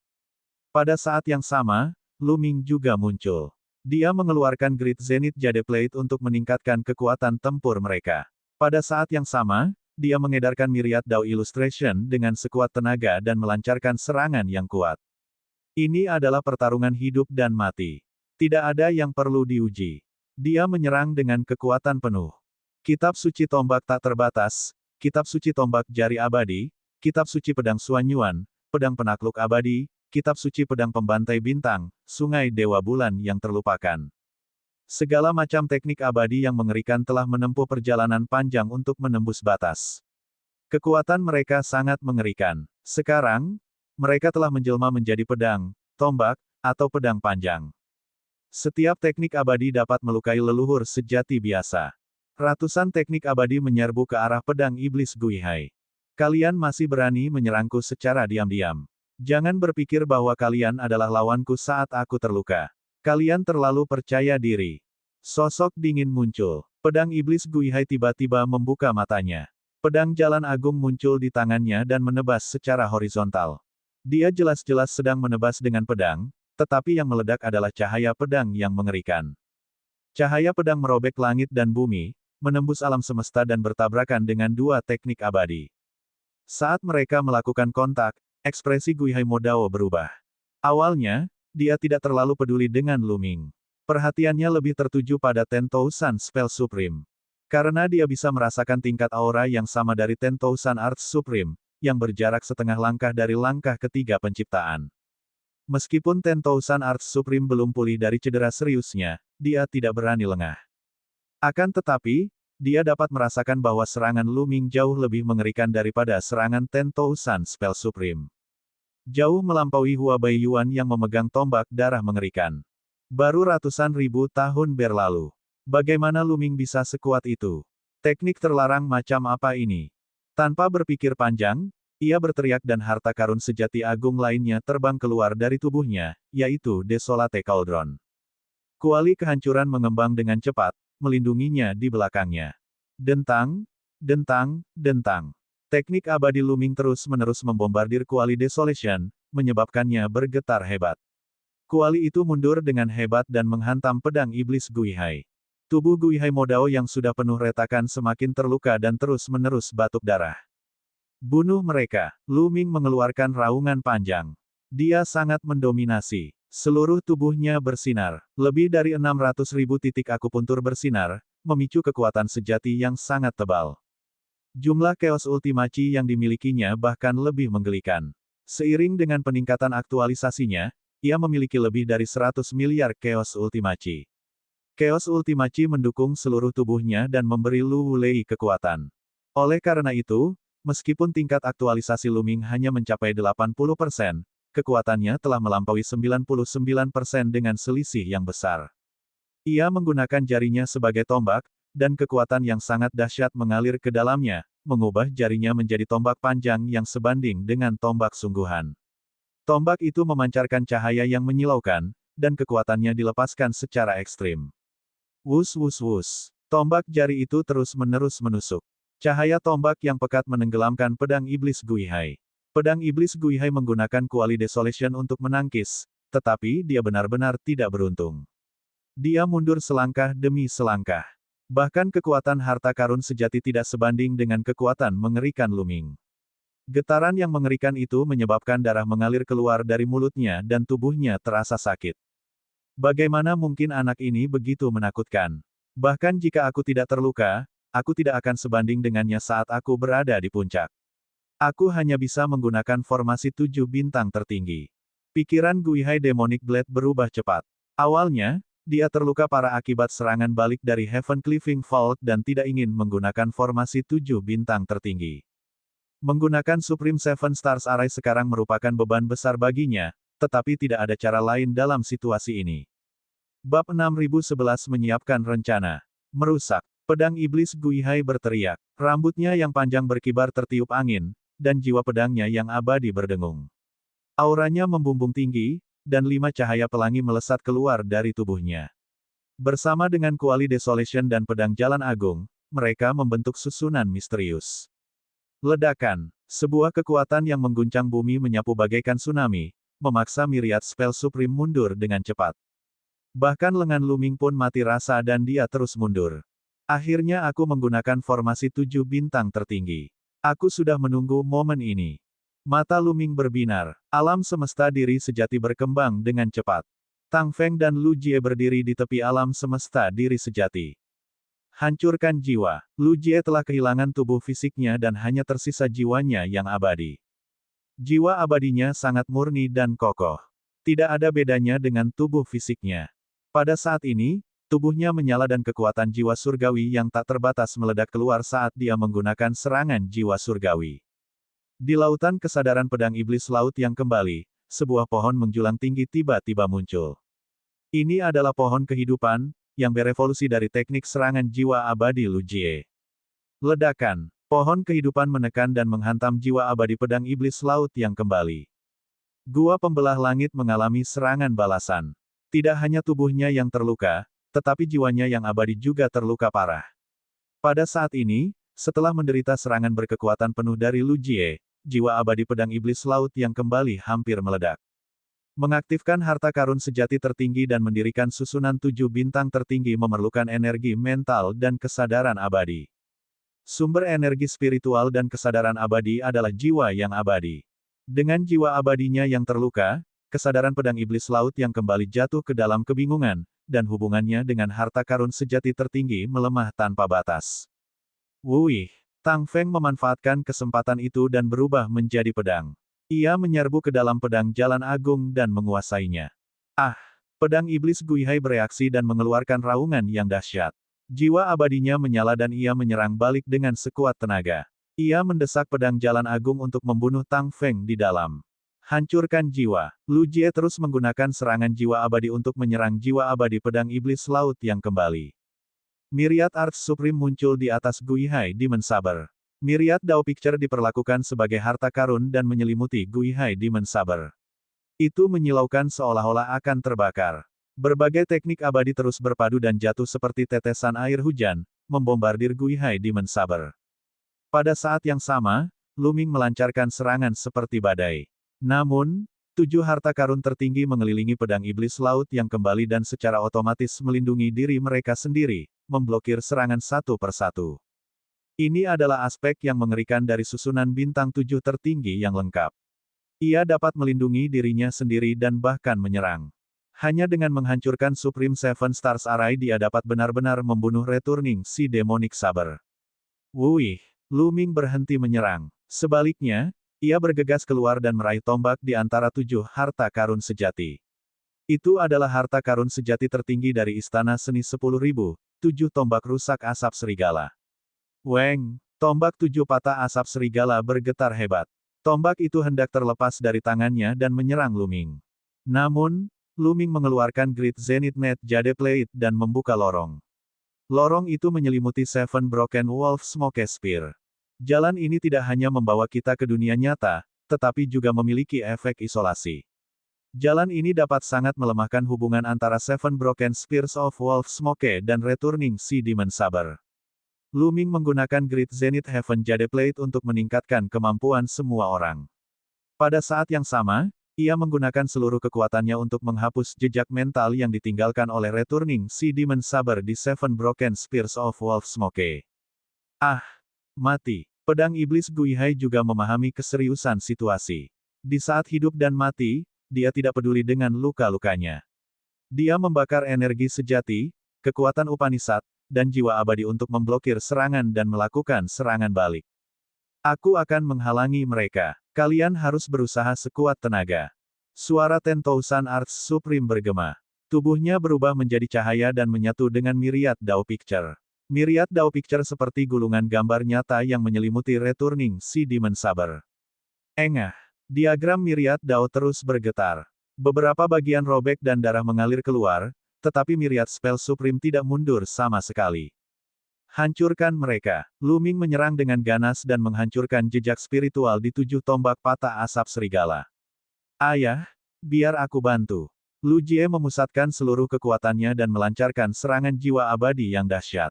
Pada saat yang sama, Lu Ming juga muncul. Dia mengeluarkan Great Zenith Jade Plate untuk meningkatkan kekuatan tempur mereka. Pada saat yang sama, dia mengedarkan Myriad Dao Illustration dengan sekuat tenaga dan melancarkan serangan yang kuat. Ini adalah pertarungan hidup dan mati. Tidak ada yang perlu diuji. Dia menyerang dengan kekuatan penuh. Kitab Suci Tombak Tak Terbatas, Kitab Suci Tombak Jari Abadi, Kitab Suci Pedang Suanyuan, Pedang Penakluk Abadi, Kitab Suci Pedang Pembantai Bintang, Sungai Dewa Bulan yang terlupakan. Segala macam teknik abadi yang mengerikan telah menempuh perjalanan panjang untuk menembus batas. Kekuatan mereka sangat mengerikan. Sekarang, mereka telah menjelma menjadi pedang, tombak, atau pedang panjang. Setiap teknik abadi dapat melukai leluhur sejati biasa. Ratusan teknik abadi menyerbu ke arah pedang iblis Guihai. Kalian masih berani menyerangku secara diam-diam. Jangan berpikir bahwa kalian adalah lawanku saat aku terluka. Kalian terlalu percaya diri. Sosok dingin muncul. Pedang iblis Guihai tiba-tiba membuka matanya. Pedang jalan agung muncul di tangannya dan menebas secara horizontal. Dia jelas-jelas sedang menebas dengan pedang, tetapi yang meledak adalah cahaya pedang yang mengerikan. Cahaya pedang merobek langit dan bumi, menembus alam semesta dan bertabrakan dengan dua teknik abadi. Saat mereka melakukan kontak, ekspresi Guihai Modao berubah. Awalnya, dia tidak terlalu peduli dengan Lu Ming. Perhatiannya lebih tertuju pada 10,000 Spell Supreme. Karena dia bisa merasakan tingkat aura yang sama dari 10,000 Arts Supreme, yang berjarak setengah langkah dari langkah ketiga penciptaan. Meskipun 10,000 Arts Supreme belum pulih dari cedera seriusnya, dia tidak berani lengah. Akan tetapi, dia dapat merasakan bahwa serangan Lu Ming jauh lebih mengerikan daripada serangan 10,000 Spell Supreme. Jauh melampaui Hua Bai Yuan yang memegang tombak darah mengerikan. Baru ratusan ribu tahun berlalu. Bagaimana Lu Ming bisa sekuat itu? Teknik terlarang macam apa ini? Tanpa berpikir panjang, ia berteriak dan harta karun sejati agung lainnya terbang keluar dari tubuhnya, yaitu Desolate Cauldron. Kuali kehancuran mengembang dengan cepat, melindunginya di belakangnya. Dentang, dentang, dentang. Teknik abadi Lu Ming terus-menerus membombardir kuali Desolation, menyebabkannya bergetar hebat. Kuali itu mundur dengan hebat dan menghantam pedang iblis Guihai. Tubuh Guihai Modao yang sudah penuh retakan semakin terluka dan terus-menerus batuk darah. Bunuh mereka. Lu Ming mengeluarkan raungan panjang. Dia sangat mendominasi. Seluruh tubuhnya bersinar. Lebih dari 600.000 titik akupuntur bersinar, memicu kekuatan sejati yang sangat tebal. Jumlah Chaos Ultimachi yang dimilikinya bahkan lebih menggelikan. Seiring dengan peningkatan aktualisasinya, ia memiliki lebih dari 100 miliar Chaos Ultimachi. Chaos Ultimachi mendukung seluruh tubuhnya dan memberi Lu Wulei kekuatan. Oleh karena itu, meskipun tingkat aktualisasi Lu Ming hanya mencapai 80%, kekuatannya telah melampaui 99% dengan selisih yang besar. Ia menggunakan jarinya sebagai tombak, dan kekuatan yang sangat dahsyat mengalir ke dalamnya, mengubah jarinya menjadi tombak panjang yang sebanding dengan tombak sungguhan. Tombak itu memancarkan cahaya yang menyilaukan, dan kekuatannya dilepaskan secara ekstrim. Wus wus wus. Tombak jari itu terus-menerus menusuk. Cahaya tombak yang pekat menenggelamkan pedang iblis Guihai. Pedang iblis Guihai menggunakan kuali Desolation untuk menangkis, tetapi dia benar-benar tidak beruntung. Dia mundur selangkah demi selangkah. Bahkan kekuatan harta karun sejati tidak sebanding dengan kekuatan mengerikan Lu Ming. Getaran yang mengerikan itu menyebabkan darah mengalir keluar dari mulutnya dan tubuhnya terasa sakit. Bagaimana mungkin anak ini begitu menakutkan? Bahkan jika aku tidak terluka, aku tidak akan sebanding dengannya saat aku berada di puncak. Aku hanya bisa menggunakan formasi 7 bintang tertinggi. Pikiran Guihai Demonic Blade berubah cepat. Awalnya, dia terluka parah akibat serangan balik dari Heaven Cleaving Vault dan tidak ingin menggunakan formasi 7 bintang tertinggi. Menggunakan Supreme Seven Stars Array sekarang merupakan beban besar baginya, tetapi tidak ada cara lain dalam situasi ini. Bab 6011 menyiapkan rencana. Merusak. Pedang iblis Guihai berteriak. Rambutnya yang panjang berkibar tertiup angin, dan jiwa pedangnya yang abadi berdengung. Auranya membumbung tinggi, dan 5 cahaya pelangi melesat keluar dari tubuhnya. Bersama dengan kuali Desolation dan pedang jalan agung, mereka membentuk susunan misterius. Ledakan. Sebuah kekuatan yang mengguncang bumi menyapu bagaikan tsunami, memaksa Myriad Spell Supreme mundur dengan cepat. Bahkan lengan Lu Ming pun mati rasa dan dia terus mundur. Akhirnya aku menggunakan formasi 7 bintang tertinggi. Aku sudah menunggu momen ini. Mata Lu Ming berbinar. Alam semesta diri sejati berkembang dengan cepat. Tang Feng dan Lu Jie berdiri di tepi alam semesta diri sejati. Hancurkan jiwa. Lu Jie telah kehilangan tubuh fisiknya dan hanya tersisa jiwanya yang abadi. Jiwa abadinya sangat murni dan kokoh. Tidak ada bedanya dengan tubuh fisiknya. Pada saat ini, Tubuhnya menyala dan kekuatan jiwa surgawi yang tak terbatas meledak keluar saat dia menggunakan serangan jiwa surgawi. Di lautan kesadaran pedang iblis laut yang kembali, sebuah pohon menjulang tinggi tiba-tiba muncul. Ini adalah pohon kehidupan, yang berevolusi dari teknik serangan jiwa abadi Lu Jie. Ledakan. Pohon kehidupan menekan dan menghantam jiwa abadi pedang iblis laut yang kembali. Gua pembelah langit mengalami serangan balasan. Tidak hanya tubuhnya yang terluka, tetapi jiwanya yang abadi juga terluka parah. Pada saat ini, setelah menderita serangan berkekuatan penuh dari Lu Jie, jiwa abadi pedang iblis laut yang kembali hampir meledak. Mengaktifkan harta karun sejati tertinggi dan mendirikan susunan 7 bintang tertinggi memerlukan energi mental dan kesadaran abadi. Sumber energi spiritual dan kesadaran abadi adalah jiwa yang abadi. Dengan jiwa abadinya yang terluka, kesadaran pedang iblis laut yang kembali jatuh ke dalam kebingungan, dan hubungannya dengan harta karun sejati tertinggi melemah tanpa batas. Wuih, Tang Feng memanfaatkan kesempatan itu dan berubah menjadi pedang. Ia menyerbu ke dalam pedang jalan agung dan menguasainya. Ah! Pedang iblis Guihai bereaksi dan mengeluarkan raungan yang dahsyat. Jiwa abadinya menyala dan ia menyerang balik dengan sekuat tenaga. Ia mendesak pedang jalan agung untuk membunuh Tang Feng di dalam. Hancurkan jiwa. Lu Jie terus menggunakan serangan jiwa abadi untuk menyerang jiwa abadi pedang iblis laut yang kembali. Myriad Arts Supreme muncul di atas Guihai Demon Saber. Myriad Dao Picture diperlakukan sebagai harta karun dan menyelimuti Guihai Demon Saber. Itu menyilaukan seolah-olah akan terbakar. Berbagai teknik abadi terus berpadu dan jatuh seperti tetesan air hujan, membombardir Guihai Demon Saber. Pada saat yang sama, Lu Ming melancarkan serangan seperti badai. Namun, 7 harta karun tertinggi mengelilingi pedang iblis laut yang kembali dan secara otomatis melindungi diri mereka sendiri, memblokir serangan satu persatu. Ini adalah aspek yang mengerikan dari susunan bintang 7 tertinggi yang lengkap. Ia dapat melindungi dirinya sendiri dan bahkan menyerang. Hanya dengan menghancurkan Supreme Seven Stars Array dia dapat benar-benar membunuh Returning si Demonic Saber. Wuih, Lu Ming berhenti menyerang. Sebaliknya, ia bergegas keluar dan meraih tombak di antara 7 harta karun sejati. Itu adalah harta karun sejati tertinggi dari Istana Seni 10.000, 7 tombak rusak asap serigala. Weng, tombak 7 patah asap serigala bergetar hebat. Tombak itu hendak terlepas dari tangannya dan menyerang Lu Ming. Namun, Lu Ming mengeluarkan Great Zenith Net Jade Plate dan membuka lorong. Lorong itu menyelimuti Seven Broken Wolf Smoke Spear. Jalan ini tidak hanya membawa kita ke dunia nyata, tetapi juga memiliki efek isolasi. Jalan ini dapat sangat melemahkan hubungan antara Seven Broken Spears of Wolf Smoke dan Returning si Demon Saber. Lu Ming menggunakan Great Zenith Heaven Jade Plate untuk meningkatkan kemampuan semua orang. Pada saat yang sama, ia menggunakan seluruh kekuatannya untuk menghapus jejak mental yang ditinggalkan oleh Returning si Demon Saber di Seven Broken Spears of Wolf Smoke. Ah! Mati. Pedang iblis Guihai juga memahami keseriusan situasi. Di saat hidup dan mati, dia tidak peduli dengan luka-lukanya. Dia membakar energi sejati, kekuatan Upanishad, dan jiwa abadi untuk memblokir serangan dan melakukan serangan balik. Aku akan menghalangi mereka. Kalian harus berusaha sekuat tenaga. Suara 10,000 Arts Supreme bergema. Tubuhnya berubah menjadi cahaya dan menyatu dengan Myriad Dao Picture. Myriad Dao Picture seperti gulungan gambar nyata yang menyelimuti Returning si Demon Saber. Engah. Diagram Myriad Dao terus bergetar. Beberapa bagian robek dan darah mengalir keluar, tetapi Myriad Spell Supreme tidak mundur sama sekali. Hancurkan mereka. Lu Ming menyerang dengan ganas dan menghancurkan jejak spiritual di 7 tombak patah asap serigala. Ayah, biar aku bantu. Lu Jie memusatkan seluruh kekuatannya dan melancarkan serangan jiwa abadi yang dahsyat.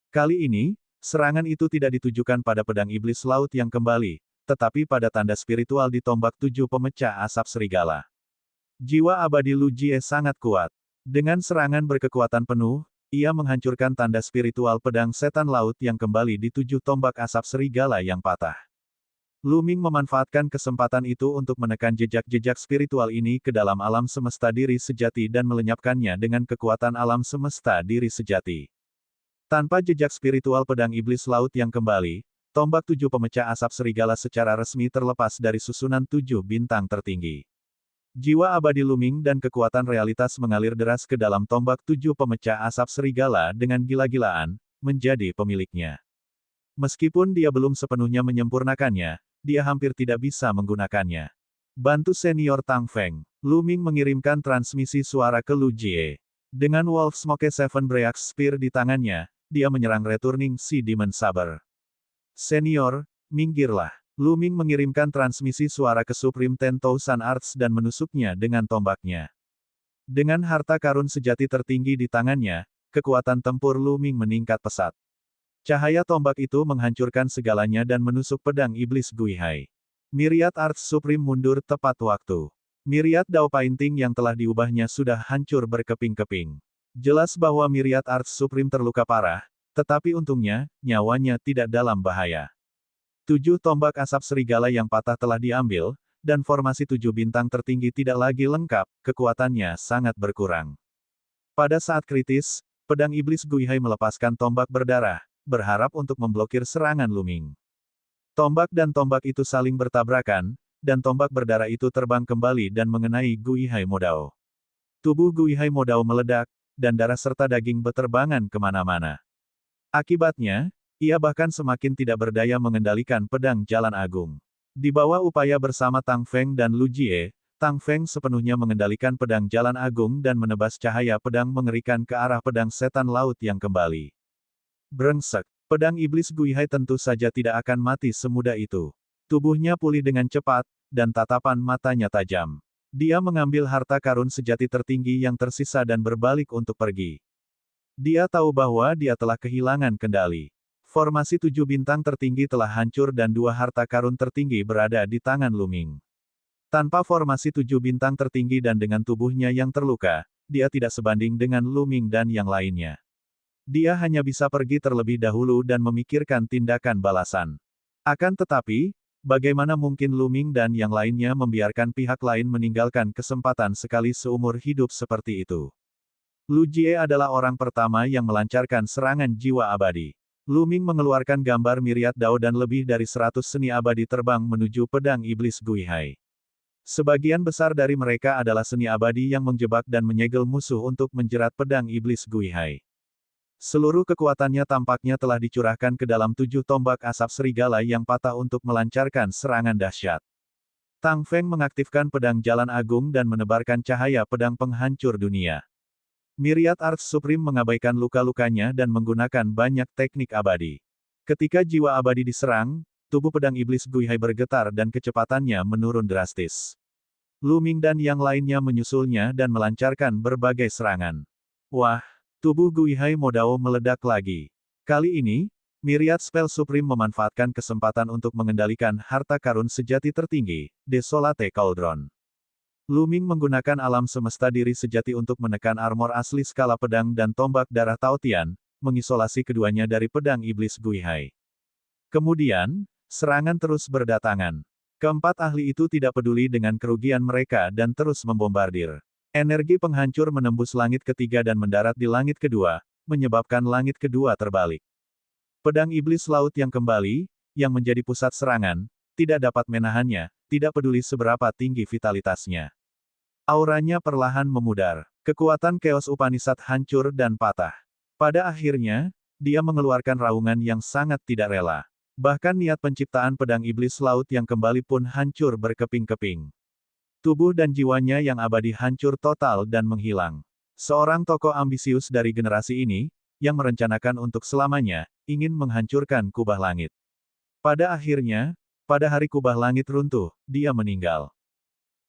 Kali ini, serangan itu tidak ditujukan pada pedang iblis laut yang kembali, tetapi pada tanda spiritual di tombak 7 pemecah asap serigala. Jiwa abadi Lu Jie sangat kuat. Dengan serangan berkekuatan penuh, ia menghancurkan tanda spiritual pedang setan laut yang kembali di 7 tombak asap serigala yang patah. Lu Ming memanfaatkan kesempatan itu untuk menekan jejak-jejak spiritual ini ke dalam alam semesta diri sejati dan melenyapkannya dengan kekuatan alam semesta diri sejati. Tanpa jejak spiritual pedang iblis laut yang kembali, tombak 7 pemecah asap serigala secara resmi terlepas dari susunan 7 bintang tertinggi. Jiwa abadi Luming dan kekuatan realitas mengalir deras ke dalam tombak tujuh pemecah asap serigala dengan gila-gilaan, menjadi pemiliknya. Meskipun dia belum sepenuhnya menyempurnakannya, dia hampir tidak bisa menggunakannya. Bantu senior Tang Feng. Luming mengirimkan transmisi suara ke Lu Jie. Dengan Wolf Smoke Seven Break Spear di tangannya, dia menyerang Returning Sea Demon Saber. Senior, minggirlah. Luming mengirimkan transmisi suara ke Supreme Ten Thousand Arts dan menusuknya dengan tombaknya. Dengan harta karun sejati tertinggi di tangannya, kekuatan tempur Luming meningkat pesat. Cahaya tombak itu menghancurkan segalanya dan menusuk pedang iblis Guihai. Myriad Arts Supreme mundur tepat waktu. Myriad Dao Painting yang telah diubahnya sudah hancur berkeping-keping. Jelas bahwa Myriad Arts Supreme terluka parah, tetapi untungnya, nyawanya tidak dalam bahaya. 7 tombak asap serigala yang patah telah diambil, dan formasi 7 bintang tertinggi tidak lagi lengkap, kekuatannya sangat berkurang. Pada saat kritis, pedang iblis Guihai melepaskan tombak berdarah, berharap untuk memblokir serangan Luming. Tombak dan tombak itu saling bertabrakan, dan tombak berdarah itu terbang kembali dan mengenai Guihai Modao. Tubuh Guihai Modao meledak, dan darah serta daging beterbangan kemana-mana. Akibatnya, ia bahkan semakin tidak berdaya mengendalikan pedang Jalan Agung. Di bawah upaya bersama Tang Feng dan Lu Jie, Tang Feng sepenuhnya mengendalikan pedang Jalan Agung dan menebas cahaya pedang mengerikan ke arah pedang setan laut yang kembali. Brengsek, pedang iblis Guihai tentu saja tidak akan mati semudah itu. Tubuhnya pulih dengan cepat, dan tatapan matanya tajam. Dia mengambil harta karun sejati tertinggi yang tersisa dan berbalik untuk pergi. Dia tahu bahwa dia telah kehilangan kendali. Formasi 7 bintang tertinggi telah hancur dan 2 harta karun tertinggi berada di tangan Luming. Tanpa formasi 7 bintang tertinggi dan dengan tubuhnya yang terluka, dia tidak sebanding dengan Luming dan yang lainnya. Dia hanya bisa pergi terlebih dahulu dan memikirkan tindakan balasan. Akan tetapi, bagaimana mungkin Luming dan yang lainnya membiarkan pihak lain meninggalkan kesempatan sekali seumur hidup seperti itu? Lu Jie adalah orang pertama yang melancarkan serangan jiwa abadi. Luming mengeluarkan gambar Myriad Dao dan lebih dari 100 seni abadi terbang menuju pedang iblis Guihai. Sebagian besar dari mereka adalah seni abadi yang menjebak dan menyegel musuh untuk menjerat pedang iblis Guihai. Seluruh kekuatannya tampaknya telah dicurahkan ke dalam 7 tombak asap serigala yang patah untuk melancarkan serangan dahsyat. Tang Feng mengaktifkan pedang Jalan Agung dan menebarkan cahaya pedang penghancur dunia. Myriad Arts Supreme mengabaikan luka-lukanya dan menggunakan banyak teknik abadi. Ketika jiwa abadi diserang, tubuh pedang iblis Guihai bergetar dan kecepatannya menurun drastis. Luming dan yang lainnya menyusulnya dan melancarkan berbagai serangan. Wah, tubuh Guihai Modao meledak lagi. Kali ini, Myriad Spell Supreme memanfaatkan kesempatan untuk mengendalikan harta karun sejati tertinggi, Desolate Cauldron. Luming menggunakan alam semesta diri sejati untuk menekan armor asli skala pedang dan tombak darah Taotian, mengisolasi keduanya dari pedang iblis Guihai. Kemudian, serangan terus berdatangan. Keempat ahli itu tidak peduli dengan kerugian mereka dan terus membombardir. Energi penghancur menembus langit ketiga dan mendarat di langit kedua, menyebabkan langit kedua terbalik. Pedang iblis laut yang kembali, yang menjadi pusat serangan, tidak dapat menahannya, tidak peduli seberapa tinggi vitalitasnya. Auranya perlahan memudar. Kekuatan Chaos Upanishad hancur dan patah. Pada akhirnya, dia mengeluarkan raungan yang sangat tidak rela. Bahkan niat penciptaan pedang iblis laut yang kembali pun hancur berkeping-keping. Tubuh dan jiwanya yang abadi hancur total dan menghilang. Seorang tokoh ambisius dari generasi ini, yang merencanakan untuk selamanya, ingin menghancurkan kubah langit. Pada akhirnya, pada hari kubah langit runtuh, dia meninggal.